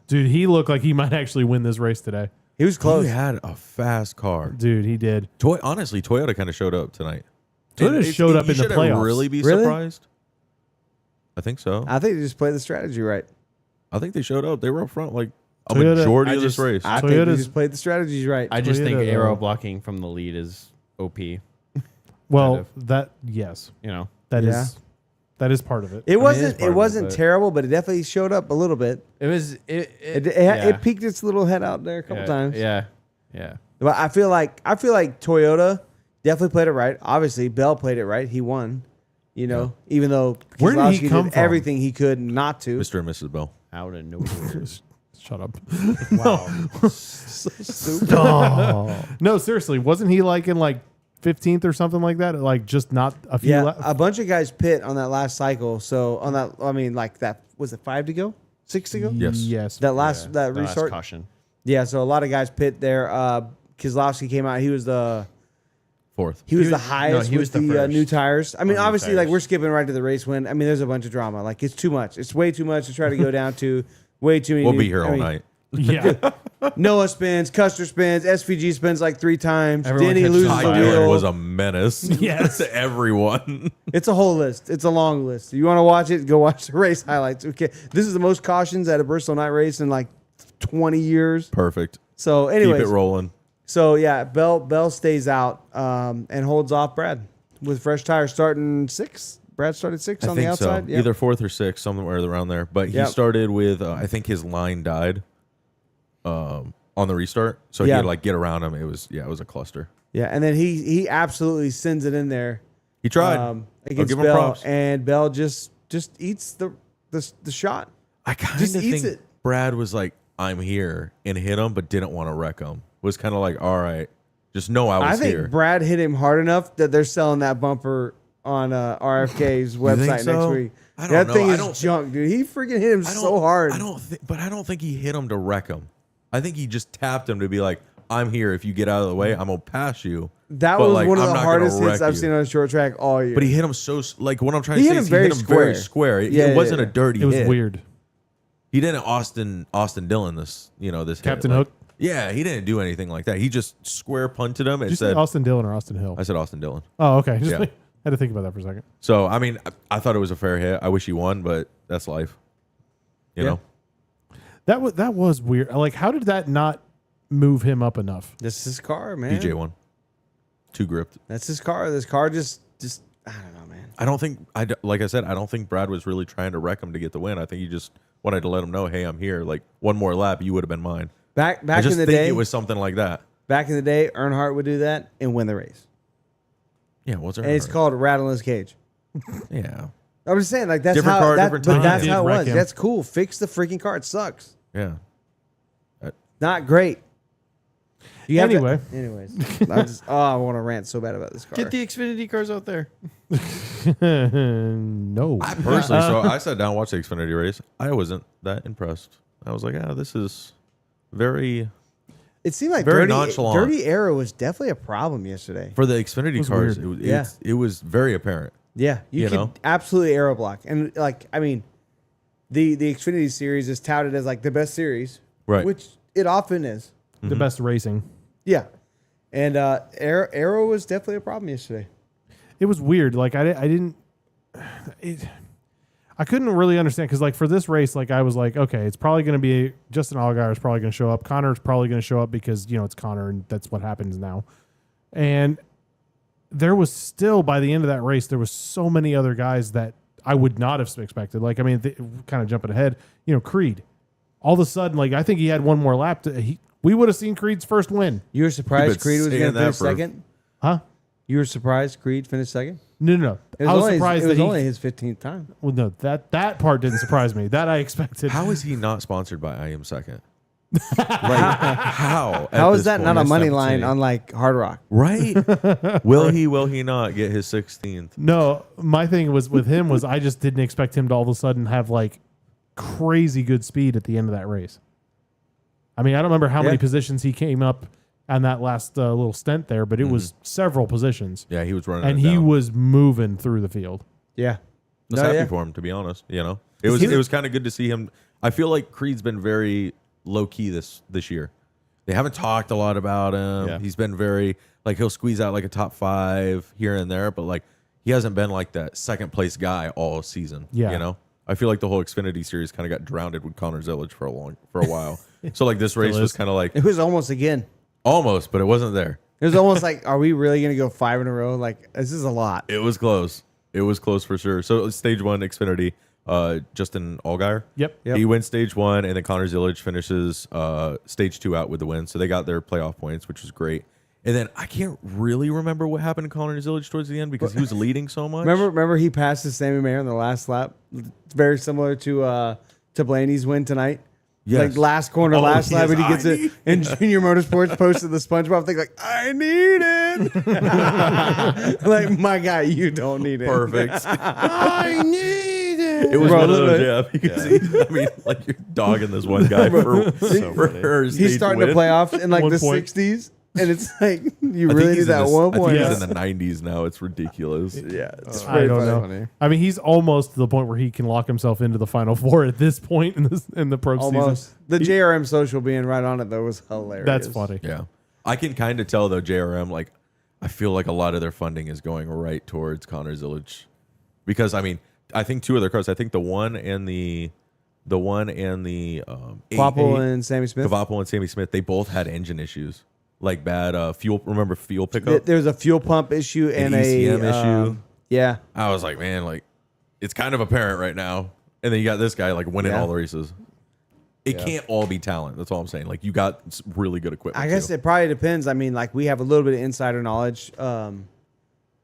Dude, he looked like he might actually win this race today. He was close. He had a fast car. Dude, he did. Honestly, Toyota kind of showed up tonight. Toyota And showed up you in the shouldn't playoffs. Really be Really? surprised? I think so. I think they just played the strategy right. I think they showed up. They were up front like a Toyota- majority I of this just- race. I think they Toyota's- just played the strategies right. I just think Toyota, aero though. blocking from the lead is OP. Well, Kind that yes. You know, That is Yeah. that is part of it. It wasn't. it's part It of it, wasn't but- terrible, but it definitely showed up a little bit. it was It peeked its little head out there a couple times. Yeah. But I feel like Toyota definitely played it right. Obviously, Bell played it right. He won. Even though Where did he Keselowski come from? everything he could not to. Mr. and Mrs. Bell. Out of nowhere. Shut up. Wow. No, seriously, wasn't he like in like 15th or something like that? Like just not a few. Yeah, a bunch of guys pit on that last cycle. So on that, that was it 5 to go, 6 to go. Yes. Yes. That last The last restart. caution. Yeah, so a lot of guys pit there. Keselowski came out. He was the Fourth. the was- highest he with was the the first new tires. I mean, on new obviously, like tires. we're skipping right to the race win. I mean, there's a bunch of drama. Like it's too much. It's way too much to try to go down to. Way too many. We'll new- be here I all mean, night. Yeah. Noah spins, Custer spins, SVG spins like 3 times. Everyone Denny catches loses fire. the Ty Dillon wheel. was a menace. Yes. to everyone. It's a whole list. It's a long list. You want to watch it? Go watch the race highlights. Okay, this is the most cautions at a Bristol night race in like 20 years. Perfect. So, Keep anyways, it rolling. so yeah, Bell stays out and holds off Brad with fresh tires starting 6. Brad started 6 I on the think so. outside. Yep. Either 4th or 6th, somewhere around there. But he Yep. started with, I think his line died on the restart. So he Yeah. had to like get around him. It was a cluster. Yeah, and then he absolutely sends it in there He tried. against give him Bell, props. and Bell just eats the shot. I kind just of eats think it. Brad was like, I'm here and hit him, but didn't want to wreck him. Was kind of like, all right, just know I I was think here. Brad hit him hard enough that they're selling that bumper on RFK's website so? next week. I don't That know. thing I is don't junk, dude. He freaking hit him so hard. I don't think he hit him to wreck him. I think he just tapped him to be like, I'm here. If you get out of the way, I'm gonna pass you. That But, was like, one of I'm the not gonna hardest hits wreck I've you. seen on a short track all year. But he hit him so like what I'm trying to He say hit is him very very square. square. Yeah, It wasn't yeah. a dirty It was hit. weird. He didn't Austin Dillon this this Captain hit. Like, Hook? Yeah, he didn't do anything like that. He just square punted him Did and you say said Austin Dillon or Austin Hill? I said Austin Dillon. Oh, okay. Just Yeah. had to think about that for a second. So I mean I thought it was a fair hit. I wish he won, but that's life. You Yeah. know? That was weird. Like, how did that not move him up enough? this is his car, man. DJ won. 2 gripped. That's his car. This car just I don't know, man. I don't think like I said, I don't think Brad was really trying to wreck him to get the win. I think he just wanted to let him know, hey, I'm here. Like one more lap, you would have been mine. Back I just in the think day, it was something like that. back in the day, Earnhardt would do that and win the race. Yeah, what's And it's called rattling his cage. Yeah. I'm just saying, like that's Different how car, that, different but time. that's Did how it wreck was. him. That's cool. Fix the freaking car. It sucks. Yeah. Not great. You have Anyway. anyways, I want to rant so bad about this car. Get the Xfinity cars out there. No. I personally, so I sat down and watched the Xfinity race. I wasn't that impressed. I was like, this is very It seemed like Very dirty, nonchalant. dirty arrow was definitely a problem yesterday. for the Xfinity was cars. weird. It was very apparent. Yeah, you could know? absolutely arrow block, and like I mean, the Xfinity series is touted as like the best series, Right. Which it often is. The best racing. Yeah, and arrow was definitely a problem yesterday. It was weird. Like I didn't. I couldn't really understand because like for this race, like I was like, okay, it's probably going to be Justin Allgaier is probably going to show up. Connor's probably going to show up because it's Connor and that's what happens now. And there was still by the end of that race, there was so many other guys that I would not have expected. Like I mean, kind of jumping ahead, Creed. All of a sudden, like I think he had one more lap. We would have seen Creed's first win. You were surprised You've been Creed was saying going to that finish for- second. Huh? You were surprised Creed finished second. No. It I was only, surprised it was that only his 15th time. Well, no, that part didn't surprise me. That I expected. How is he not sponsored by I Am Second? Like, how? How at is this that not point? a money Missed line opportunity. on like Hard Rock? Right? Will he not get his 16th? No, my thing was with him was I just didn't expect him to all of a sudden have like crazy good speed at the end of that race. I mean, I don't remember how many Yeah. positions he came up on that last little stint there, but it was several positions, Yeah, he was running. and it he down. was moving through the field. Yeah. I was No, happy yeah. for him, to be honest. It was kind of good to see him. I feel like Creed's been very low key this year. They haven't talked a lot about him. Yeah. He's been very like he'll squeeze out like a top 5 here and there, but like he hasn't been like that second place guy all season. Yeah. I feel like the whole Xfinity series kind of got drowned with Connor Zillage for a while. So like this race was is. kind of like It was almost again. almost, but it wasn't there. It was almost like, are we really going to go 5 in a row? Like, this is a lot. It was close. It was close for sure. So stage 1 Xfinity, Justin Allgaier. Yep. Yep. He wins stage 1, and then Connor Zillage finishes stage 2 out with the win. So they got their playoff points, which was great. And then I can't really remember what happened to Connor Zillage towards the end because he was leading so much. Remember he passes Sammy Mayer in the last lap? It's very similar to Blaney's win tonight. Yes. Like last corner, Oh, last lap, yes, and he gets I it. And Junior Motorsports posted the SpongeBob thing like, I need it. Like, my guy, you don't need it. Perfect. I need it. It was Bro, one of those, look. because I mean, like you're dogging this one guy for her He's stage starting win. to play off in like 1 the point. 60s. And it's like, you I think really he's need in that the- 1 I think point. he's in the 90s now. It's ridiculous. Yeah, it's I very don't funny. know. I mean, he's almost to the point where he can lock himself into the Final Four at this point in the pro Almost. season. The JRM social being right on it, though, was hilarious. That's funny. Yeah. I can kind of tell though, JRM, like I feel like a lot of their funding is going right towards Connor Zillage. Because I mean, I think 2 of their cars, I think the one and the Quapple and Sammy Smith. Kvapo and Sammy Smith, they both had engine issues. Like bad fuel pickup. There was a fuel pump issue and An a ECM issue. Yeah. I was like, man, like it's kind of apparent right now. And then you got this guy like winning Yeah. all the races. It can't all be talent. That's all I'm saying. Like you got really good equipment. I guess too. it probably depends. I mean, like we have a little bit of insider knowledge.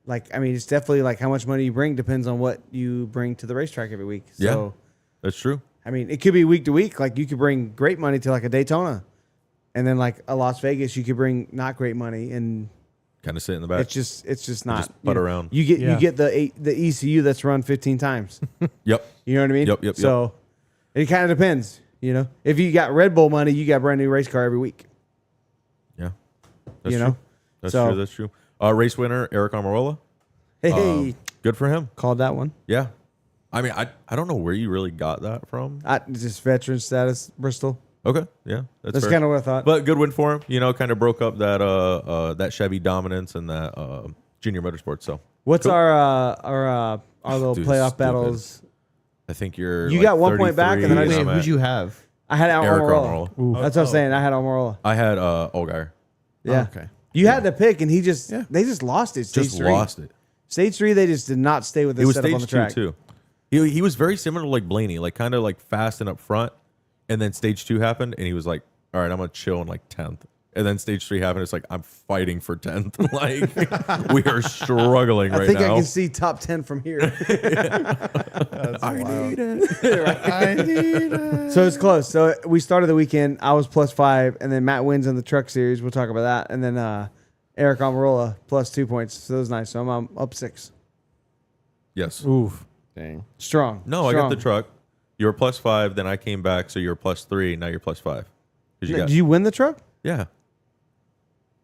Like, I mean, it's definitely like how much money you bring depends on what you bring to the racetrack every week. So, That's true. I mean, it could be week to week. Like you could bring great money to like a Daytona, and then like a Las Vegas, you could bring not great money, and Kind of sit in the back. it's just not. Just butt around. You get Yeah. you get the ECU that's run 15 times. Yep. You know what I mean? Yep. So it kind of depends. If you got Red Bull money, you got a brand new race car every week. Yeah. That's you know. true. That's So- true. That's true. Race winner Eric Almirola. Hey, Good for him. called that one. Yeah. I mean, I don't know where you really got that from. Just veteran status, Bristol. Okay. Yeah. That's fair. kind of what I thought. But good win for him. You know, kind of broke up that Chevy dominance and that junior motorsports. So What's Cool. our little Dude, playoff stupid. battles? I think you're. You like got 1 point back, and then I 33, just- I'm Who'd at you have? I had Eric Almirola. Almirola. That's what I'm saying. I had Almirola. I had Allgaier. Yeah. Okay. You had to pick, and he just Yeah. they just lost it. Stage Just three. lost it. Stage 3, they just did not stay with It the was setup on stage the track. 2 too. He was very similar to like Blaney, like kind of like fast and up front. And then stage 2 happened, and he was like, "All right, I'm gonna chill in like 10th." And then stage 3 happened. It's like I'm fighting for 10th. Like we are struggling I right think now. I can see top 10 from here. I need it. I need it. So it's close. So we started the weekend. I was +5, and then Matt wins in the truck series. We'll talk about that. And then Eric Almirola +2 points. So that was nice. So I'm up 6. Yes. Oof. Dang. Strong. No, I Strong. got the truck. You were +5, then I came back, so you were +3. Now you're +5. 'Cause you got, Did you win the truck? yeah. Did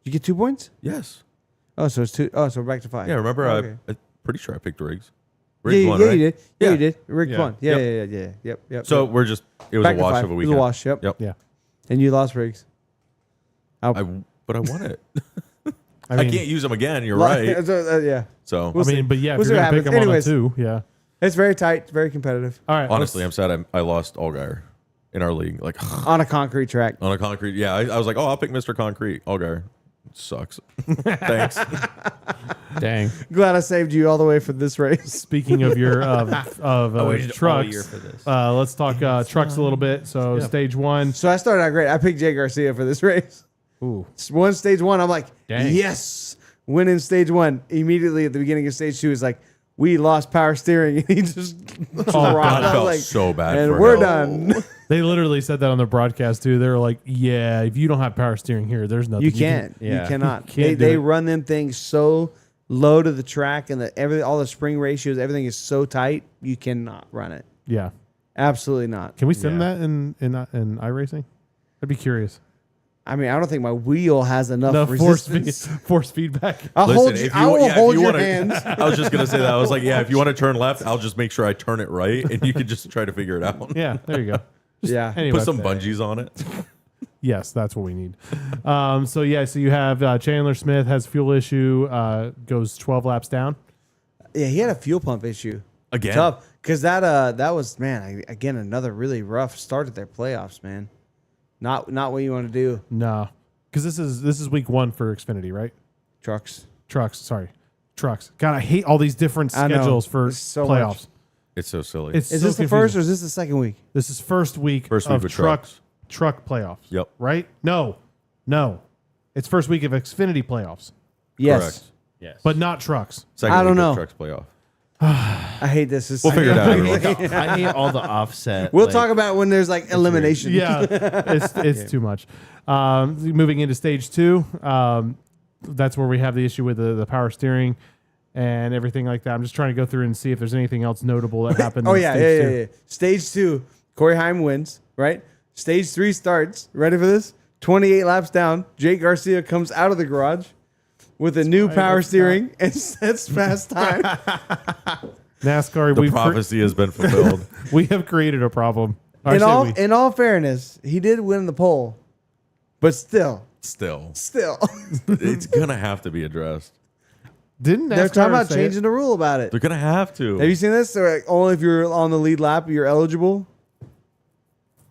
you get 2 points? Yes. Oh, so it's 2. Oh, so we're back to 5. Yeah. Remember, Okay. I'm pretty sure I picked Riggs. Yeah, Riggs yeah, won, yeah, right? you did. Yeah, Yeah. you did. Rick Yeah. won. Yeah, Yep. yeah. Yep. So yep. we're just. It was Back a to wash 5. of a It weekend. was a wash. Yep. Yep. Yeah. And you lost Riggs. But I won it. I I mean, can't use them again. You're right. Yeah. So We'll I mean, see. but yeah, if We'll see you're what gonna pick happens. them Anyways. on a 2, yeah. It's very tight. Very competitive. All right. honestly, I'm sad I lost Allgaier in our league. Like On a concrete track. on a concrete. Yeah, I was like, oh, I'll pick Mr. Concrete. Allgaier sucks. Thanks. Dang. Glad I saved you all the way for this race. Speaking of your waited all trucks, year for this. let's talk trucks a little bit. So stage 1. So I started out great. I picked Jay Garcia for this race. Ooh. Won stage 1. I'm like, Dang. yes. Winning stage 1. Immediately at the beginning of stage 2 is like, we lost power steering. And he just rocked. God. I I was felt like, so bad. and for we're him. done. They literally said that on the broadcast too. They were like, "Yeah, if you don't have power steering here, there's nothing You can't. Yeah. You cannot. Can't they do they it. run them things so low to the track, and all the spring ratios, everything is so tight. You cannot run it. Yeah. Absolutely not. Can we send Yeah. that in iRacing? I'd be curious. I mean, I don't think my wheel has enough The resistance. force feedback. I'll Listen, hold you. if you I will yeah, if hold you your wanna- hands. I was just gonna say that. I was like, yeah, if you want to turn left, I'll just make sure I turn it right, and you can just try to figure it out. Yeah, there you go. Yeah. Anyway, Put some bungees on it. yes, that's what we need. So you have Chandler Smith has a fuel issue, goes 12 laps down. Yeah, he had a fuel pump issue. Again. Tough. Because that was, man, again, another really rough start at their playoffs, man. Not what you want to do. No, because this is week 1 for Xfinity, right? Trucks. Trucks. God, I hate all these different I know. schedules for It's so playoffs. much. It's so silly. It's Is so this the confusing. first or is this the second week? This is first week First week of with truck playoffs. Yep. Right? No. It's first week of Xfinity playoffs, Yes. Correct. Yes. but not trucks. Second I don't week of know. Trucks playoff. I hate this. We'll figure it out. everyone. I hate all the offset. We'll like- talk about when there's like elimination. Yeah, it's too much. Moving into stage 2, that's where we have the issue with the power steering and everything like that. I'm just trying to go through and see if there's anything else notable that happened. Oh in yeah, stage yeah, 2. yeah. Stage 2, Corey Heim wins. Right. Stage 3 starts. Ready for this? 28 laps down. Jake Garcia comes out of the garage with a new power steering and sets fast time. NASCAR, The we've prophecy has been fulfilled. we have created a problem. Or I in say all we. in all fairness, he did win the pole, but still, Still, it's it's gonna have to be addressed. Didn't they're NASCAR talking about say changing the rule about it. They're gonna have to. Have you seen this? So like, only if you're on the lead lap, you're eligible.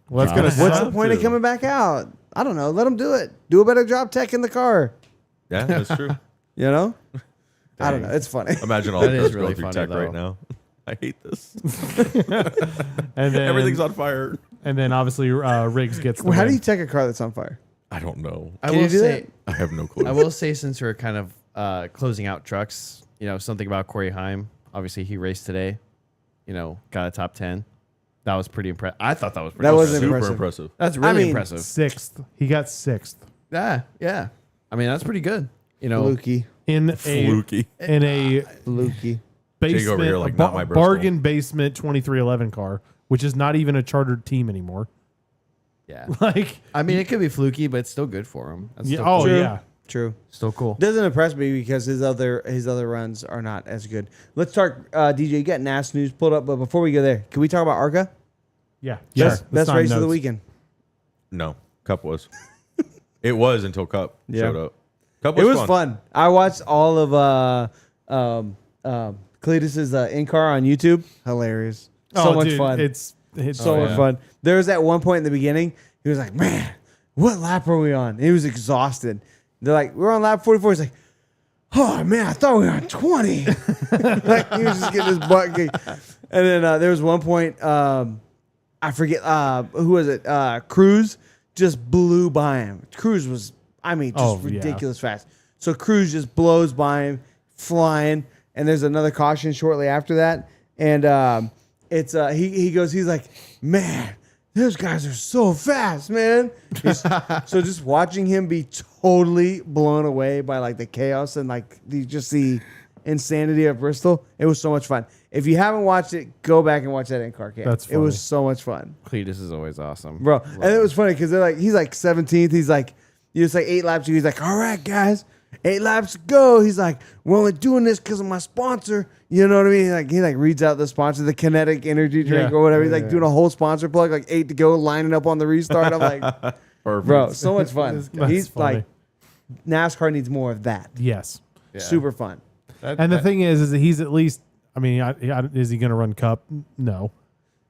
Well, that's gonna What's the Have point of to. coming back out? I don't know. Let them do it. Do a better job tech in the car. Yeah, that's true. You know? I don't know. It's funny. Imagine all That the is cars really going through funny, tech right though. now. I hate this. and then Everything's on fire. and then obviously Riggs gets the Well, how do win. you tech a car that's on fire? I don't know. I Can will you do say, I have no clue. I will say, since we're kind of closing out trucks, something about Corey Heim. Obviously, he raced today. Got a top 10. That was pretty impressive. I thought that was pretty. That was impressive. Super impressive. impressive. That's really mean, impressive. 6th. He got 6th Yeah. I mean, that's pretty good. Fluky. in Fluky. a Fluky. basement, over here, like, a not my Bristol. bargain basement 2311 car, which is not even a chartered team anymore. Yeah. Like, I mean, it could be fluky, but it's still good for him. That's yeah, still oh cool. yeah, True. Still cool. Doesn't impress me because his other runs are not as good. Let's talk, DJ. You got NAS news pulled up, but before we go there, can we talk about ARCA? Yeah. Best race of the weekend. No, Cup was. It was until Cup Yeah. showed up. Cup It was was fun. I watched all of Cletus's in-car on YouTube. Hilarious. So much dude, fun. It's so much fun. There was that one point in the beginning. He was like, "Man, what lap are we on?" He was exhausted. They're like, "We're on lap 44." He's like, "Oh man, I thought we were on 20." Like he was just getting his butt kicked. And then there was one point, I forget who was it? Cruz just blew by him. Cruz was, just ridiculous fast. So Cruz just blows by him, flying. And there's another caution shortly after that. And it's he's like, "Man, those guys are so fast, man." So just watching him be totally blown away by like the chaos and like the insanity of Bristol, it was so much fun. If you haven't watched it, go back and watch that in-car camp. That's It was funny. so much fun, Cletus is always awesome, bro. And it was funny because he's like 17th. He's like, it's like 8 laps. He's like, "All right, guys, 8 laps to go." He's like, "We're only doing this because of my sponsor." You know what I mean? He reads out the sponsor, the Kinetic Energy drink or whatever. He's like doing a whole sponsor plug, like 8 to go, lining up on the restart. I'm like, Perfect. bro, so much fun. That's He's funny. like, NASCAR needs more of that. Yes. Yeah. Super fun. And the thing is that he's at least, is he going to run Cup? No.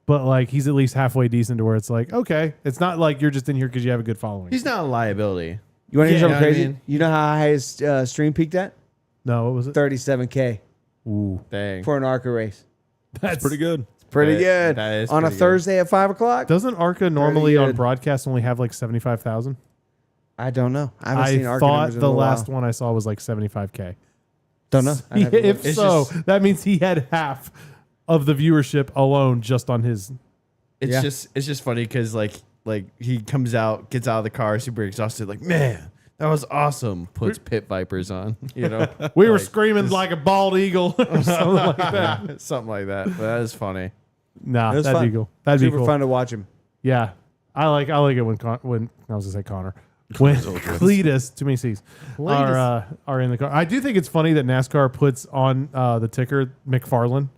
But like, he's at least halfway decent to where it's like, okay, it's not like you're just in here because you have a good following. he's not a liability. You want to hear Yeah, something you know what I crazy? mean? You know how high his stream peaked at? No, what was it? 37K Ooh. Dang. for an ARCA race. That's Pretty good. Pretty That- good. that is on a pretty good. Thursday at 5 o'clock? Doesn't ARCA normally on good. broadcast only have like 75,000? I don't know. I haven't seen I ARCA thought numbers in the a little last while. one I saw was like 75K. Don't know. I'd have to look. If It's so, just- that means he had half of the viewership alone just on his. It's Yeah. just funny because like he comes out, gets out of the car, super exhausted, like, "Man, that was awesome." Puts pit vipers on, you know. We were Like, screaming like a bald eagle or something like that. something like that. But that is funny. Nah, It was that'd fun. be cool. That'd Super be cool. fun to watch him. Yeah, I like it when I was gonna say Connor. When Cletus, too many C's, are in the car. I do think it's funny that NASCAR puts on the ticker McFarlane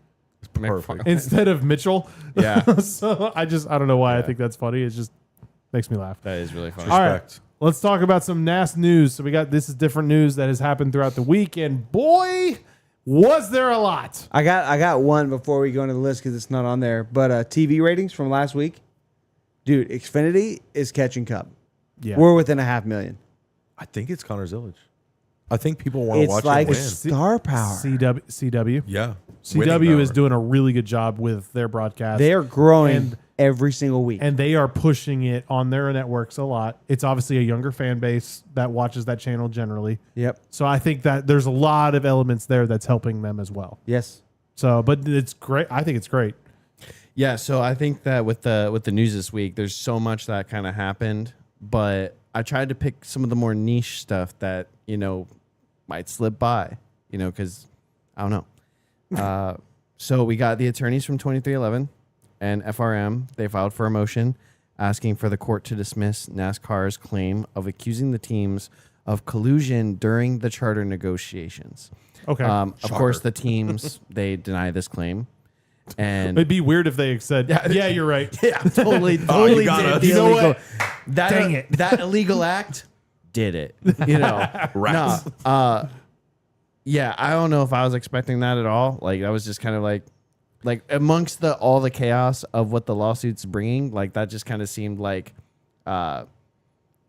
Perfect. instead of Mitchell. Yeah. So I don't know why I think that's funny. It just makes me laugh. That is really funny. All right, Respect. let's talk about some NAS news. So this is different news that has happened throughout the week, and boy, was there a lot. I got one before we go into the list because it's not on there. But TV ratings from last week, dude, Xfinity is catching Cup. Yeah, We're within 500,000. I think it's Connor Zillage. I think people want to It's watch like him win. star power. CW. Yeah. CW is doing a really good job with their broadcast. They're growing And- every single week. and they are pushing it on their networks a lot. It's obviously a younger fan base that watches that channel generally. Yep. So I think that there's a lot of elements there that's helping them as well. Yes. So, but it's great. I think it's great. Yeah, so I think that with the news this week, there's so much that kind of happened, but I tried to pick some of the more niche stuff that, might slip by, because I don't know. So we got the attorneys from 2311 and FRM. They filed for a motion asking for the court to dismiss NASCAR's claim of accusing the teams of collusion during the charter negotiations. Okay. Of course, the teams, they deny this claim. And It'd be weird if they said, yeah, you're right. yeah, totally you got did us. the You know illegal. what? That, Dang it. that illegal act did it. Rats. No, yeah, I don't know if I was expecting that at all. Like that was just kind of like amongst all the chaos of what the lawsuit's bringing, like that just kind of seemed like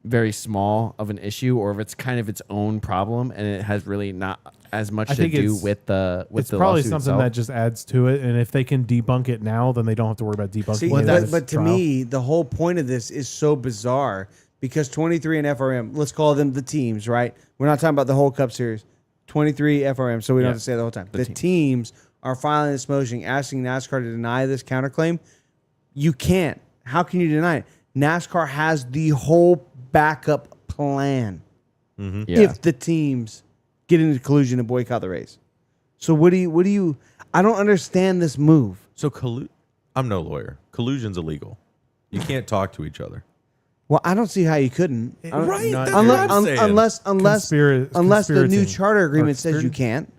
very small of an issue, or if it's kind of its own problem and it has really not as much I to think do it's- with the It's the probably lawsuit something itself. that just adds to it. And if they can debunk it now, then they don't have to worry about debunking See, it in but, this but to trial. me, the whole point of this is so bizarre because 23 and FRM, let's call them the teams, right? We're not talking about the whole Cup Series. 23 FRM, so we don't have to say it the whole time. The teams are filing this motion asking NASCAR to deny this counterclaim. You can't. How can you deny it? NASCAR has the whole backup plan Yeah. if the teams get into collusion and boycott the race. So what do you I don't understand this move. So I'm no lawyer. Collusion's illegal. You can't talk to each other. Well, I don't see how you couldn't. I don't- Right? Not- That's what Unless, I'm saying. unless the new Conspirating. charter agreement Or says you conspirating? can't,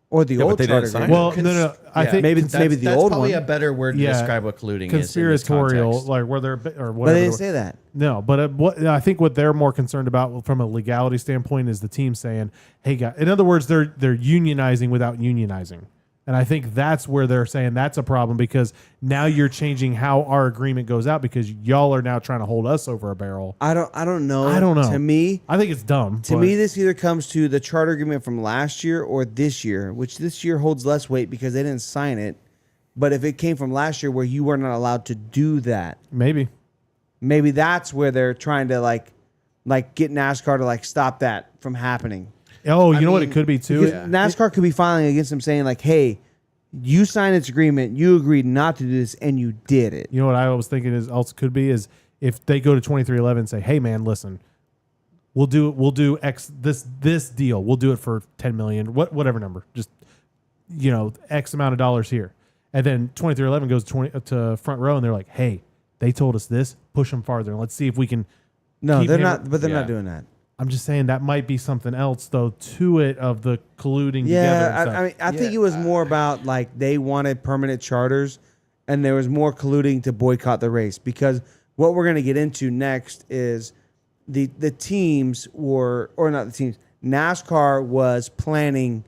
or the Yeah, but old they didn't charter sign agreement. it. Well, no. I Yeah. think Maybe That's, maybe the that's old probably one. a better word to Yeah. describe what colluding is in this conspiratorial, context. like where they're or whatever. But they didn't say that. No, but I think what they're more concerned about from a legality standpoint is the team saying, "Hey, guys." In other words, they're unionizing without unionizing, and I think that's where they're saying that's a problem because now you're changing how our agreement goes out because y'all are now trying to hold us over a barrel. I don't know. I don't know. To me, I think it's dumb. To me, this either comes to the charter agreement from last year or this year, which this year holds less weight because they didn't sign it. But if it came from last year where you were not allowed to do that, maybe maybe that's where they're trying to like get NASCAR to like stop that from happening. Oh, you know what it mean, could be too. Because NASCAR could be filing against them saying like, "Hey, you signed this agreement, you agreed not to do this, and you did it." You know what I was thinking is also could be is if they go to 2311 and say, "Hey man, listen, we'll do X this deal. We'll do it for 10 million, whatever number. Just X amount of dollars here." And then 2311 goes to front row and they're like, "Hey, they told us this. Push them farther. And let's see if we can." No, keep they're hammer-" not. But they're Yeah. not doing that. I'm just saying that might be something else though to it of the colluding together. Yeah, and stuff. I mean, I think it was more about like they wanted permanent charters, and there was more colluding to boycott the race because what we're going to get into next is the teams were or not the teams. NASCAR was planning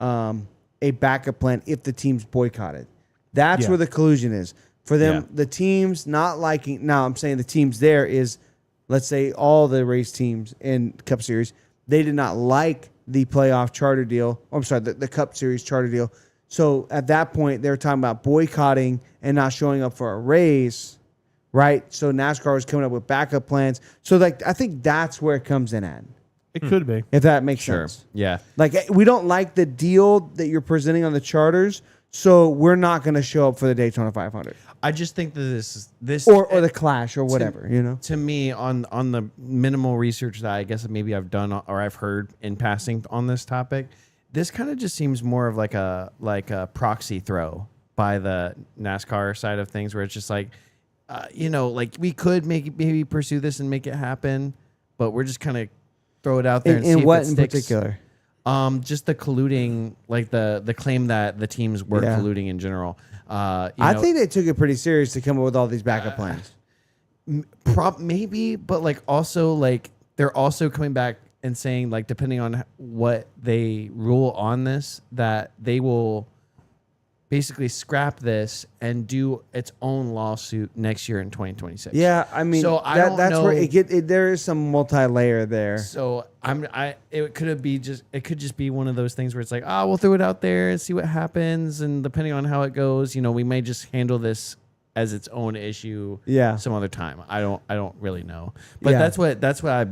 a backup plan if the teams boycotted. That's Yeah. where the collusion is for them. Yeah. The teams not liking. Now I'm saying the teams there is, let's say all the race teams in Cup Series, they did not like the playoff charter deal. I'm sorry, the Cup Series charter deal. So at that point, they were talking about boycotting and not showing up for a race, right? So NASCAR was coming up with backup plans. So like, I think that's where it comes in at, It could be. if that makes Sure. sense. Yeah. Like we don't like the deal that you're presenting on the charters, so we're not going to show up for the Daytona 500 I just think that this or the Clash or whatever, you know. to me on the minimal research that I guess maybe I've done or I've heard in passing on this topic, this kind of just seems more of like a proxy throw by the NASCAR side of things, where it's just like, like we could maybe pursue this and make it happen, but we're just kind of throw it out there and see In if what it in sticks. particular? Just the colluding, like the claim that the teams were Yeah. colluding in general. I think they took it pretty serious to come up with all these backup plans. Maybe, but like also like they're also coming back and saying like depending on what they rule on this, that they will basically scrap this and do its own lawsuit next year in 2026. Yeah, I mean, So I don't that's where know- there is some multi-layer there. So it could just be one of those things where it's like, we'll throw it out there and see what happens, and depending on how it goes, we may just handle this as its own issue Yeah. some other time. I don't really know. But Yeah. that's what I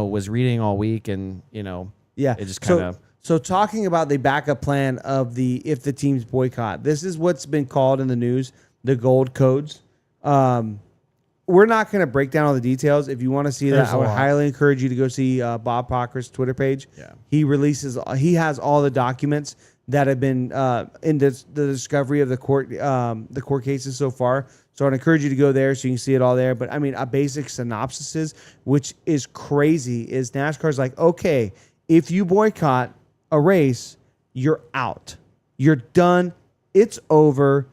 was reading all week, and Yeah, it just kind of So talking about the backup plan of if the teams boycott, this is what's been called in the news the gold codes. We're not going to break down all the details. If you want to see There's that, I a would lot. highly encourage you to go see Bob Proctor's Twitter page. Yeah. He has all the documents that have been in the discovery of the court cases so far. So I'd encourage you to go there so you can see it all there. But I mean, a basic synopsis is, which is crazy, is NASCAR's like, okay, if you boycott a race, you're out. You're done. It's over.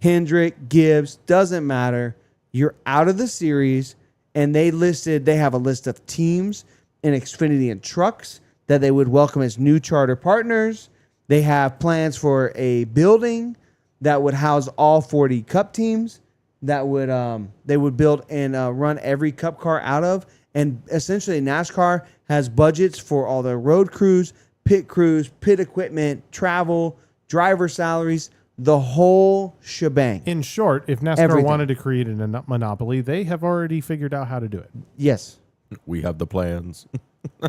Hendrick, Gibbs, doesn't matter. You're out of the series. And they have a list of teams in Xfinity and trucks that they would welcome as new charter partners. They have plans for a building that would house all 40 Cup teams that would they would build and run every Cup car out of. And essentially, NASCAR has budgets for all the road crews, pit equipment, travel, driver salaries, the whole shebang. In short, if NASCAR Everything. wanted to create a monopoly, they have already figured out how to do it. Yes. We have the plans.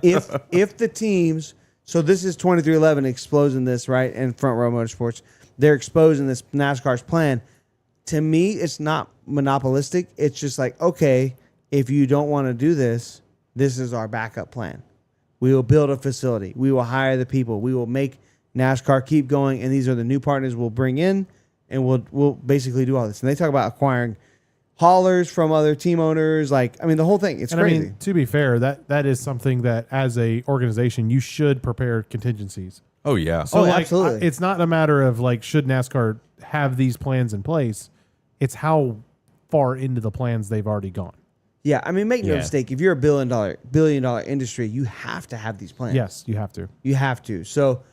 if the teams, so this is 2311 exposing this, right? And Front Row Motorsports, they're exposing this NASCAR's plan. To me, it's not monopolistic. It's just like, okay, if you don't want to do this, this is our backup plan. We will build a facility. We will hire the people. We will make NASCAR keep going, and these are the new partners we'll bring in, and we'll basically do all this. And they talk about acquiring haulers from other team owners. Like, I mean, the whole thing. It's And crazy. I mean, to be fair, that is something that as a organization you should prepare contingencies. Oh yeah. So Oh, like, absolutely. it's not a matter of like should NASCAR have these plans in place. It's how far into the plans they've already gone. Yeah, I mean, make no Yeah. mistake. If you're a billion dollar industry, you have to have these plans. Yes, you have to. You have to. So,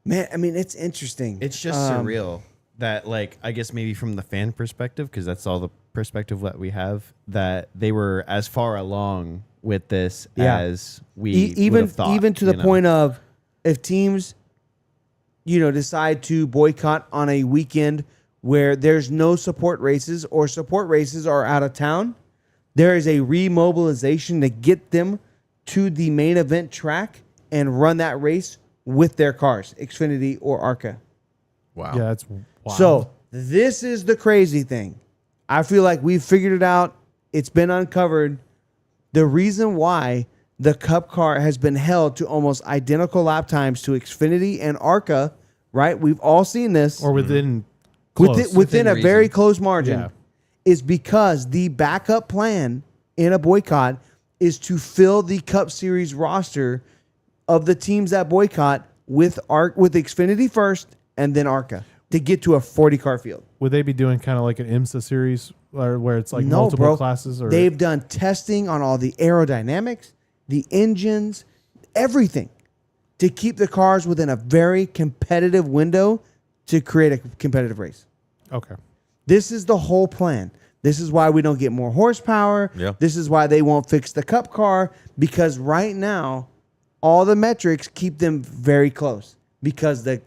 man, I mean, it's interesting. It's just surreal that, like, I guess maybe from the fan perspective, because that's all the perspective that we have, that they were as far along with this Yeah. as we even would've thought, even to the you know? point of if teams, decide to boycott on a weekend where there's no support races or support races are out of town, there is a remobilization to get them to the main event track and run that race with their cars, Xfinity or ARCA. Wow. Yeah, that's wild. So this is the crazy thing. I feel like we've figured it out. It's been uncovered. The reason why the Cup car has been held to almost identical lap times to Xfinity and ARCA, right? We've all seen this. or within close. Within a reason. very close margin, Yeah. is because the backup plan in a boycott is to fill the Cup Series roster of the teams that boycott with Xfinity first and then ARCA to get to a 40 car field. Would they be doing kind of like an IMSA series where it's like No, multiple bro. classes? Or They've done testing on all the aerodynamics, the engines, everything to keep the cars within a very competitive window to create a competitive race. okay. This is the whole plan. This is why we don't get more horsepower. Yeah. This is why they won't fix the Cup car, because right now all the metrics keep them very close, because the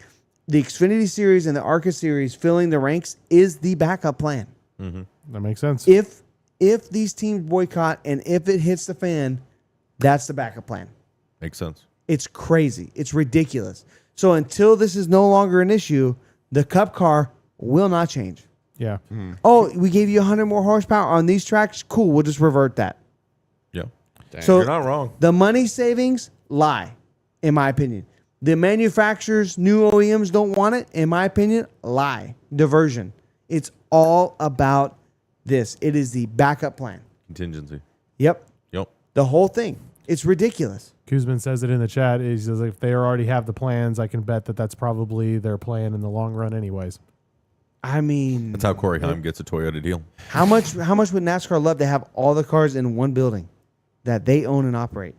Xfinity series and the ARCA series filling the ranks is the backup plan. That makes sense. If these teams boycott and if it hits the fan, that's the backup plan. Makes sense. It's crazy. It's ridiculous. So until this is no longer an issue, the Cup car will not change. Yeah. Oh, we gave you 100 more horsepower on these tracks. Cool. We'll just revert that. Yeah. So You're not wrong. the money savings lie, in my opinion. The manufacturers, new OEMs don't want it, in my opinion, lie. Diversion. It's all about this. It is the backup plan. Contingency. Yep. Yep. The whole thing. It's ridiculous. Kuzman says it in the chat. He says if they already have the plans, I can bet that that's probably their plan in the long run, anyways. I mean, That's how Corey Haim gets a Toyota deal. how much would NASCAR love to have all the cars in one building that they own and operate?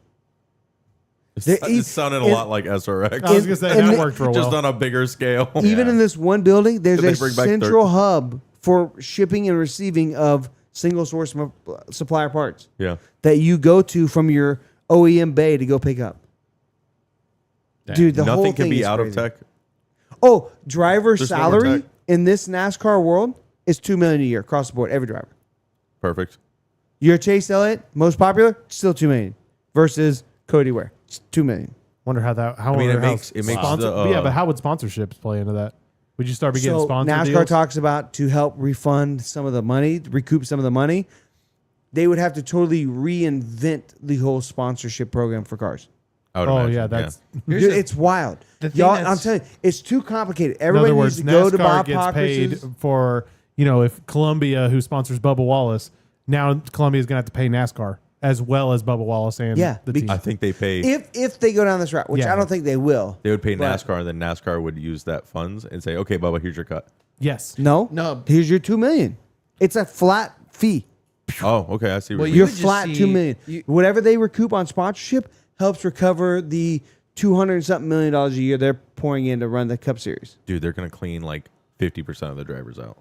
It sounded a lot like SRX. I was going to say, and that the- worked real Just well. on a bigger scale. Even in this one building, there's Did a they bring back central hub for shipping and receiving of single source supplier parts Yeah. that you go to from your OEM bay to go pick up. Dude, the whole Nothing thing can be is out crazy. of tech. Oh, driver Just one more salary tech. in this NASCAR world is $2 million a year across the board, every driver. Perfect. Your Chase Elliott, most popular, still $2 million versus Cody Ware, it's $2 million. Wonder how that. How I mean, wonder it how makes sponsor- the, yeah, but how would sponsorships play into that? Would you start be getting So sponsored NASCAR deals? talks about to help refund some of the money, recoup some of the money. They would have to totally reinvent the whole sponsorship program for cars. I would Oh imagine, yeah, that's Dude, it's wild. the thing Y'all, I'm that's- telling you, it's too complicated. in Everybody other needs words, to go to NASCAR Bob gets paid Pockrass's. for if Columbia, who sponsors Bubba Wallace, now Columbia is going to have to pay NASCAR as well as Bubba Wallace and Yeah, the be- team. I think they pay. If they go down this route, which Yeah. I don't think they will. They would pay But- NASCAR, and then NASCAR would use that funds and say, "Okay, Bubba, here's your cut." Yes. No, No. Here's your $2 million. It's a flat fee. Oh, okay, I see. What Well, you You're would just flat see- $2 million. you- Whatever they recoup on sponsorship helps recover the $200 something million a year they're pouring in to run the Cup Series. dude, they're gonna clean like 50% of the drivers out.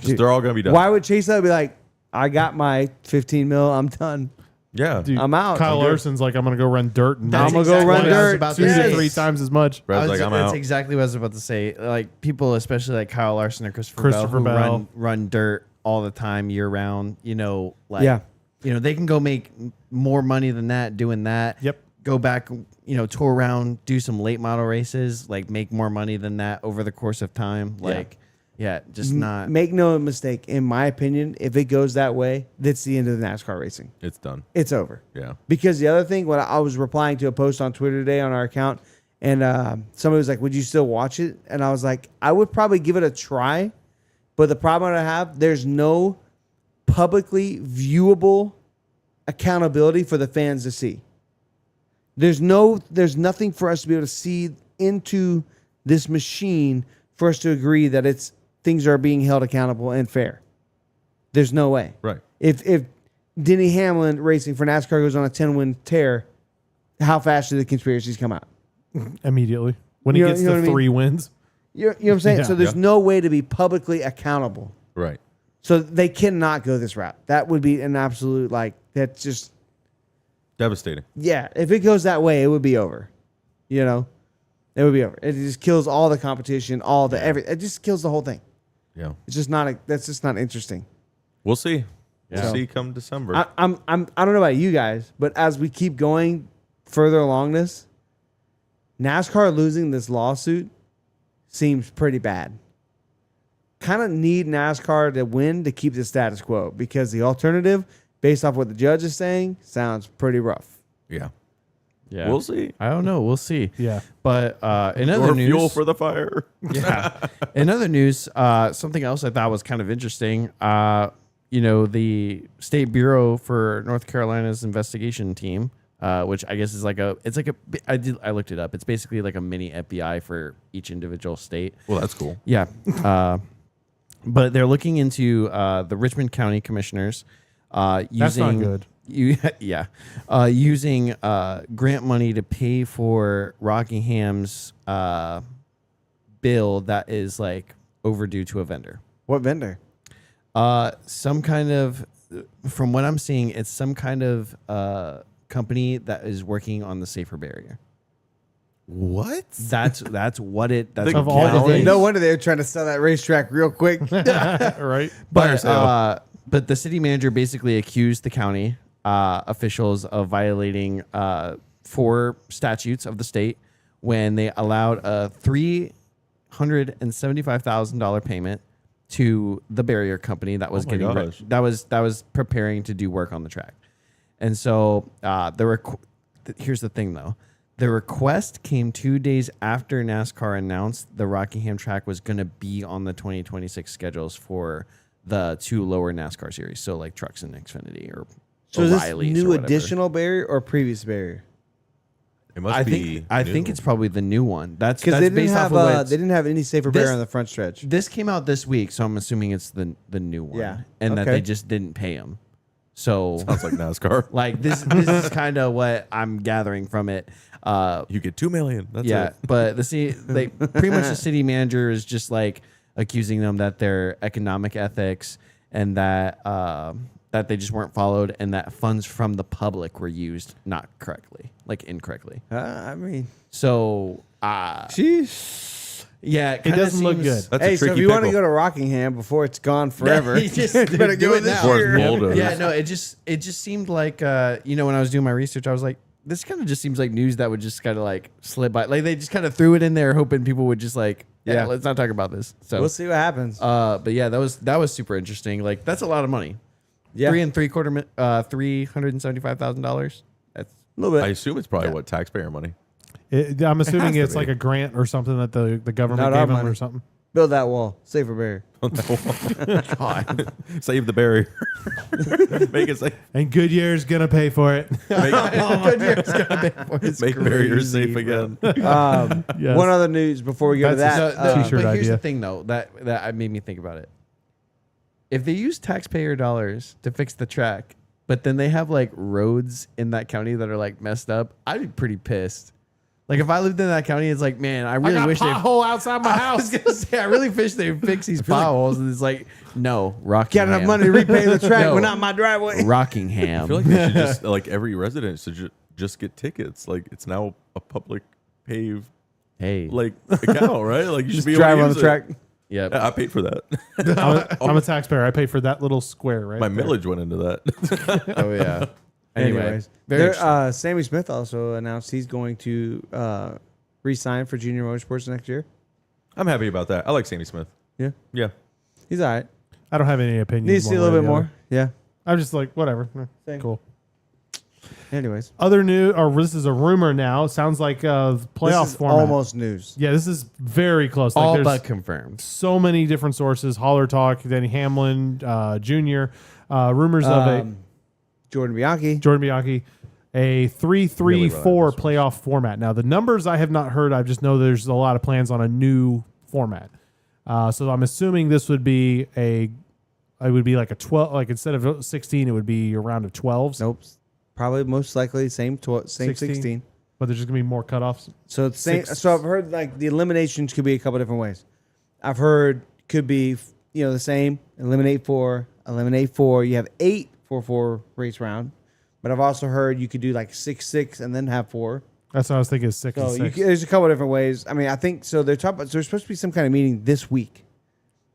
Dude, They're all gonna be done. Why would Chase Elliott be like, I got my 15 mil, I'm done. Yeah, Dude, I'm out. Kyle I'm good. Larson's like, I'm going to go run dirt. And That's I'm gonna go exactly run what I was dirt. about to two to say. three times as much. Brad's like, I'm that's out. exactly what I was about to say. Like people, especially like Kyle Larson or Christopher Christopher Bell, who Bell. run dirt all the time, year round. Yeah. They can go make more money than that doing that. Yep. Go back, tour around, do some late model races, like make more money than that over the course of time. Just not. Make no mistake, in my opinion, if it goes that way, that's the end of the NASCAR racing. it's done. It's over. Yeah, Because the other thing, when I was replying to a post on Twitter today on our account, and somebody was like, would you still watch it? And I was like, I would probably give it a try. But the problem I have, there's no publicly viewable accountability for the fans to see. There's nothing for us to be able to see into this machine for us to agree that things are being held accountable and fair. There's no way. Right. If Denny Hamlin racing for NASCAR goes on a 10-win tear, how fast do the conspiracies come out? Immediately. When he You know- gets you know to what I mean? 3 wins. You know what I'm saying? Yeah. So there's no way to be publicly accountable. Right. So they cannot go this route. That would be an absolute, that's just, Devastating. yeah. If it goes that way, it would be over. You know? It would be over. It just kills all the competition, it just kills the whole thing. Yeah. It's just that's just not interesting. We'll see. We'll Yeah. see come December. I don't know about you guys, but as we keep going further along this, NASCAR losing this lawsuit seems pretty bad. Kind of need NASCAR to win to keep the status quo, because the alternative, based off what the judge is saying, sounds pretty rough. yeah. Yeah. We'll see. I don't know. We'll see. Yeah. But in other Or news, fuel for the fire. yeah. In other news, something else I thought was kind of interesting. The State Bureau for North Carolina's investigation team, which I guess is I looked it up. It's basically like a mini FBI for each individual state. Well, that's cool. Yeah. But they're looking into the Richmond County commissioners using That's not good. using grant money to pay for Rockingham's bill that is like overdue to a vendor. What vendor? Some kind of, from what I'm seeing, it's some kind of company that is working on the safer barrier. What? That's what it. That's Of what all it the is. things. No wonder they were trying to sell that racetrack real quick. Right? But the city manager basically accused the county officials of violating 4 statutes of the state when they allowed a $375,000 payment to the barrier company that was Oh my gosh. that was preparing to do work on the track. And so here's the thing though. The request came 2 days after NASCAR announced the Rockingham track was going to be on the 2026 schedules for the 2 lower NASCAR series. So like Trucks and Xfinity or So is this O'Reilly's or new whatever. additional barrier or previous barrier? It must I be. think new. it's probably the new one. That's Because that's they based off of they didn't have any safer barrier This- on the front stretch. This came out this week, so I'm assuming it's the new one. Yeah. And that Okay. they just didn't pay him. So Sounds like NASCAR. like this is kind of what I'm gathering from it. You get $2 million. That's Yeah, it. but pretty much the city manager is just like accusing them that their economic ethics and that that they just weren't followed, and that funds from the public were used not correctly, like incorrectly. I mean, So sheesh. yeah, It doesn't look good. That's Hey, a so if tricky you want to pickle. go to Rockingham before it's gone forever, you just you better do go it this now. Before it's year. bulldozed. Yeah, no, it just seemed like when I was doing my research, I was like, this kind of just seems like news that would just kind of like slip by. Like they just kind of threw it in there, hoping people would just like, Yeah. let's not talk about this. So We'll see what happens. but yeah, that was super interesting. Like that's a lot of money. Yeah. $375,000. That's A little bit. I assume it's probably what taxpayer money. I'm assuming to it's be. like a grant or something that the government Not our gave them money. or something. Build that wall. Safer barrier. God. Save the barrier. Make it safe. And Goodyear's going to pay for it. Make barriers safe again. Yes. One other news before we go to That's- that. T-shirt but here's idea. the thing, though, that made me think about it. If they use taxpayer dollars to fix the track, but then they have like roads in that county that are like messed up, I'd be pretty pissed. Like if I lived in that county, it's like, man, I really wish they. pothole outside my I was house. gonna say, I really wish they would fix these potholes. And it's like, no, Rockingham. Got enough money to repay the track, No. but not my driveway. Rockingham. I feel like they should just like every resident should just get tickets. Like it's now a public paved hey, like account, right? Like you should Just be able drive to on use the it. track. yep. Yeah, I paid for that. I'm a taxpayer. I pay for that little square, right? My there. millage went into that. Oh yeah. Anyway, Anyways, very interesting. Sammy Smith also announced he's going to re-sign for Junior Motorsports next year. I'm happy about that. I like Sammy Smith. Yeah, Yeah. he's all right. I don't have any opinion. Needs to see a little bit more. Yeah. I'm just like, whatever. Same. Cool. Anyways, Other new, or this is a rumor now. Sounds like playoff this is format. almost news. Yeah, this is very close. Like All there's but confirmed. so many different sources. Holler Talk, Danny Hamlin, Jr. Rumors of a Jordan Bianchi. Jordan Bianchi, a 3-3-4 Really reliable playoff format. Now the numbers I have not heard. I just know there's a lot of plans on a new format. So I'm assuming this would be it would be like a 12. Like instead of 16, it would be a round of 12s. Nope. Probably most likely same 16. But there's just gonna be more cutoffs. So it's same. Six. So I've heard like the eliminations could be a couple different ways. I've heard could be the same. Eliminate 4. You have 8 for 4 race round. But I've also heard you could do like 6-6 and then have 4. That's what I was thinking. 6 So and 6. there's a couple different ways. I mean, I think so. They're talking about. So there's supposed to be some kind of meeting this week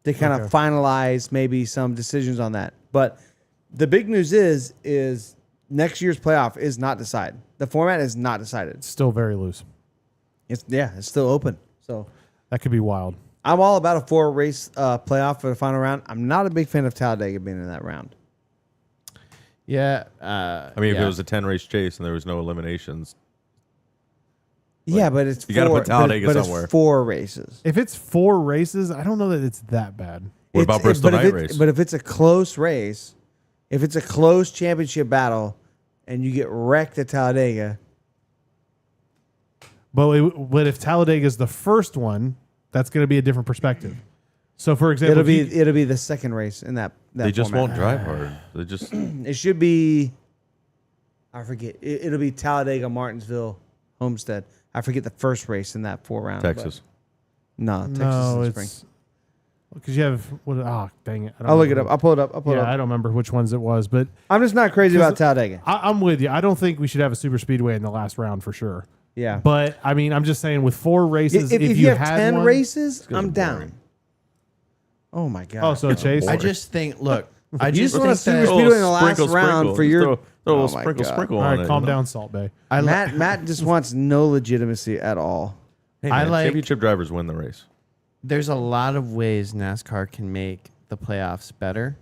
to kind of finalize maybe some decisions on that. But the big news is next year's playoff is not decided. The format is not decided. It's still very loose. It's still open. So That could be wild. I'm all about a 4-race playoff for the final round. I'm not a big fan of Talladega being in that round. Yeah. I mean, if it was a 10-race chase and there was no eliminations, Yeah, but it's you gotta put Talladega but somewhere. It's 4 races. If it's 4 races, I don't know that it's that bad. what about Bristol but if Night it's- Race? But if it's a close race, if it's a close championship battle, and you get wrecked at Talladega, But if Talladega is the first one, that's going to be a different perspective. So, for example, it'll be the second race in that. They just format. won't drive hard. They just It should be. I forget. It'll be Talladega, Martinsville, Homestead. I forget the first race in that 4 round. Texas. No, Texas no, is spring. it's because you have dang it. I don't I'll look it remember. up. I'll pull it up. Yeah, I don't remember which ones it was, but I'm just not crazy about Talladega. I'm with you. I don't think we should have a super speedway in the last round for sure. Yeah. But I mean, I'm just saying with 4 races, If you have had 10 one- races, gonna I'm be down. boring. Oh my god. Oh, so a chase. I just think. Look, I You just just want a think super that speedway in the last round for Just your. throw a Oh little my sprinkle, God. sprinkle All on right, it. calm you know? down, Salt Bay. I li- Matt just wants no legitimacy at all. Hey, I man, like- championship drivers win the race. There's a lot of ways NASCAR can make the playoffs better.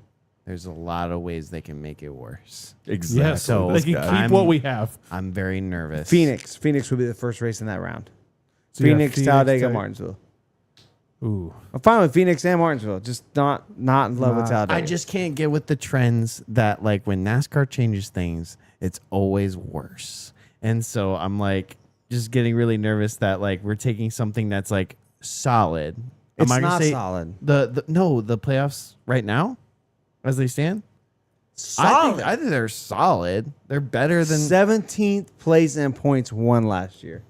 There's a lot of ways they can make it worse. Exactly. Yes, So they this can guy. keep I'm- what we have. I'm very nervous. Phoenix would be the first race in that round. So you got Phoenix, Talladega, Martinsville. Ooh, I'm fine with Phoenix and Martinsville. Just not in love with Talladega. I just can't get with the trends that like when NASCAR changes things, it's always worse. And so I'm like just getting really nervous that like we're taking something that's like solid. It's Am I gonna not say solid. The playoffs right now as they stand? Solid. I think they're solid. They're better than 17th place in points won last year.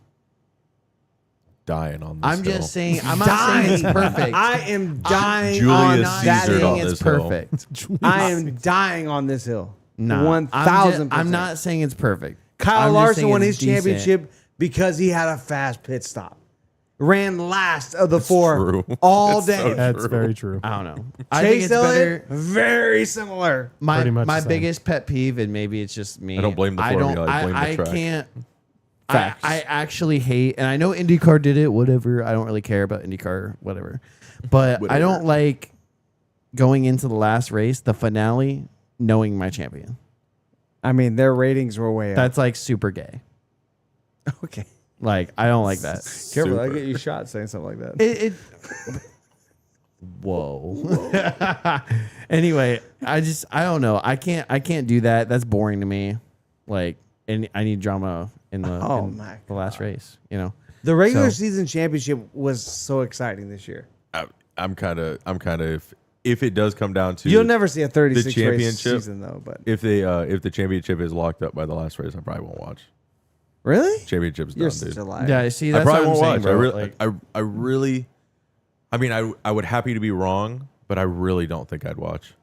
Dying on this I'm hill. just saying I'm not saying it's perfect. I am dying Julius on not that Caesared hill. on saying it's this hill. perfect. I am dying on this hill. Nah, 1,000%. I'm not saying it's perfect. Kyle I'm just Larson saying won it's his decent. championship because he had a fast pit stop. Ran last of the 4 true. all It's day. so that's True. very true. I don't know. I think Chase it's Elliott, better. very similar. My Pretty much my the same. biggest pet peeve, and maybe it's just me. I don't blame the formula, I blame the track. can't. Facts. I actually hate, and I know IndyCar did it. Whatever. I don't really care about IndyCar. Whatever. But I don't like going into the last race, the finale, knowing my champion. I mean, their ratings were way up. That's like super gay. Okay. Like I don't like that. Careful, I Super. get you shot saying something like that. It Whoa. Anyway, I don't know. I can't do that. That's boring to me. Like, and I need drama in the Oh in my the last race. You know. The regular So- season championship was so exciting this year. I'm kind of if it does come down to You'll never see a 36 race championship- season though, but if the championship is locked up by the last race, I probably won't watch. really? Championship's You're done, such dude. a liar. Yeah. See, I that's probably what I'm won't saying, watch. bro. I really, I mean, I would happy to be wrong, but I really don't think I'd watch.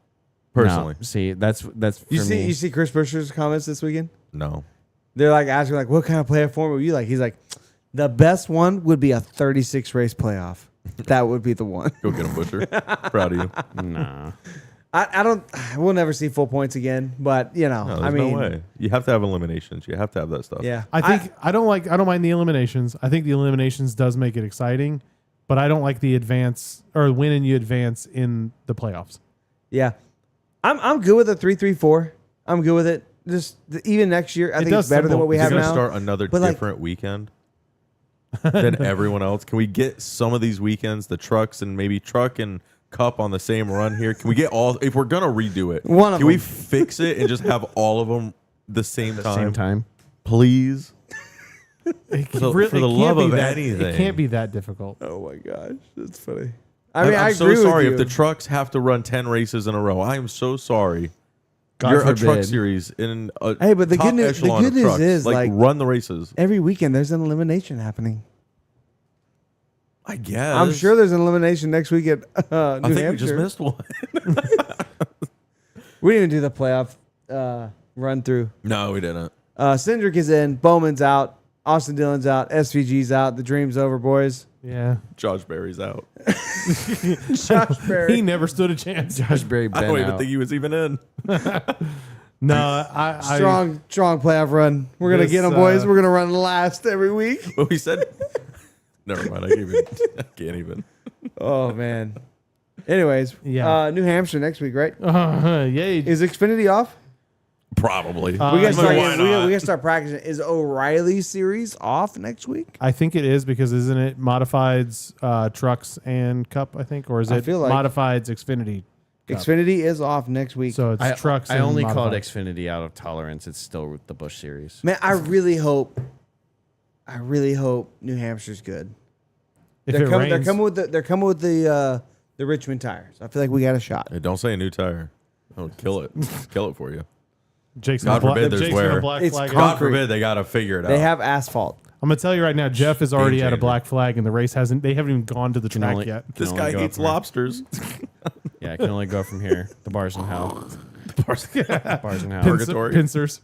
Personally, No, see, that's for You see me. you see Chris Buescher's comments this weekend? no. They're like asking like, what kind of playoff format would you like? He's like, the best one would be a 36 race playoff. That would be the one. Go get him, Butcher. Proud of you. Nah. I don't. We'll never see full points again. But you know, No, I there's mean, no way. You have to have eliminations. You have to have that stuff. yeah. I think I don't mind the eliminations. I think the eliminations does make it exciting, but I don't like the advance or when and you advance in the playoffs. Yeah, I'm good with a 3-3-4. I'm good with it. even next year, I think does it's better than simple- what we Is it have gonna now. start another But, like- different weekend than everyone else? Can we get some of these weekends, the trucks and maybe truck and cup on the same run here? Can we get all? If we're gonna redo it, One of can we them. fix it and just have all of them the same time? Same time. Please. It For the it can't love be of that, anything. It can't be that difficult. Oh my gosh, that's funny. I mean, I I'm so agree sorry with if you. the trucks have to run 10 races in a row. I am so sorry. God You're a truck forbid. series in a Hey, but the top good news- the echelon good of news trucks. is, like- run the races. Every weekend there's an elimination happening. I guess. I'm sure there's an elimination next week at New I think Hampshire. we just missed one. We didn't even do the playoff run through. No, we didn't. Cindric is in. Bowman's out. Austin Dillon's out. SVG's out. The dream's over, boys. Yeah. Josh Berry's out. Josh Berry. He never stood a chance. Josh Berry I been don't even out. think he was even in. No, I Strong playoff run. We're gonna This, get them, boys. We're gonna run last every week. But we said. Never mind. I can't even. Oh man. Anyways, Yeah. New Hampshire next week, right? Yay. Is Xfinity off? Probably. We gotta I start. why We not? gotta start practicing. Is O'Reilly series off next week? I think it is because isn't it modifieds trucks and cup? I think, or is I it feel like- modifieds Xfinity? Cup? Xfinity is off next week. So it's trucks. I and only call it modifieds. Xfinity out of tolerance. It's still the Busch series. Man, I really hope New Hampshire's good. If They're it coming. rains, They're coming with the Richmond tires. I feel like we got a shot. Hey, don't say a new tire. Oh, kill it. Kill it for you. Jake's God gonna forbid there's Jake's wear. gonna black It's flag. concrete. God forbid they got to figure it out. They have asphalt. I'm gonna tell you right now, Jeff is already at a changer. black flag, and the race hasn't. They haven't even gone to the track only- yet. This Can guy only go eats up from here. lobsters. Yeah, I can only go from here. The bars in hell. Bars in hell. Purgatory. Pincers.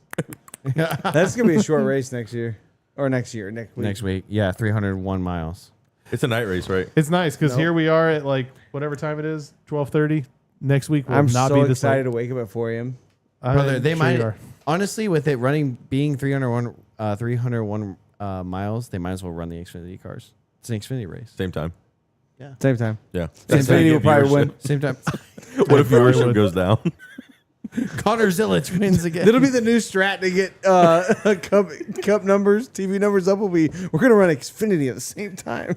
That's gonna be a short race next year, or next week. Next week. Yeah, 301 miles. It's a night race, right? It's nice because Nope. here we are at like whatever time it is, 12:30. Next week will I'm not so be this excited late. to wake up at 4 a.m. Brother, they Sure might. you are. Honestly, with it being 301 miles, they might as well run the Xfinity cars. It's an Xfinity race. Same time. Same time. Yeah. Xfinity will probably win. Same time. What if viewership goes down? Connor Zillich wins again. It'll be the new strat to get cup numbers, TV numbers up. We're gonna run Xfinity at the same time.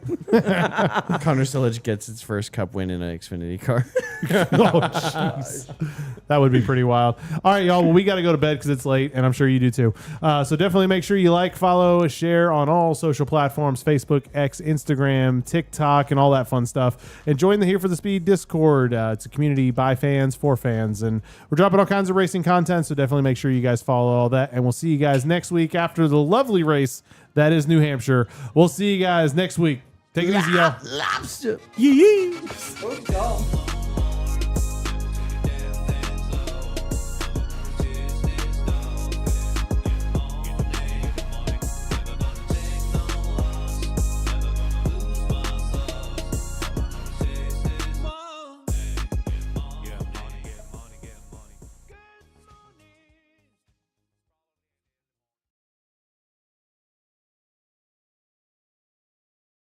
Connor Zillich gets its first Cup win in an Xfinity car. Oh, jeez. That would be pretty wild. All right, y'all. Well, we got to go to bed because it's late, and I'm sure you do too. So definitely make sure you like, follow, share on all social platforms: Facebook, X, Instagram, TikTok, and all that fun stuff. And join the Here for the Speed Discord. It's a community by fans for fans, and we're dropping all kinds of racing content. So definitely make sure you guys follow all that. And we'll see you guys next week after the lovely race that is New Hampshire. We'll see you guys next week. Take it easy, y'all. Lobster. Yee. Let's go.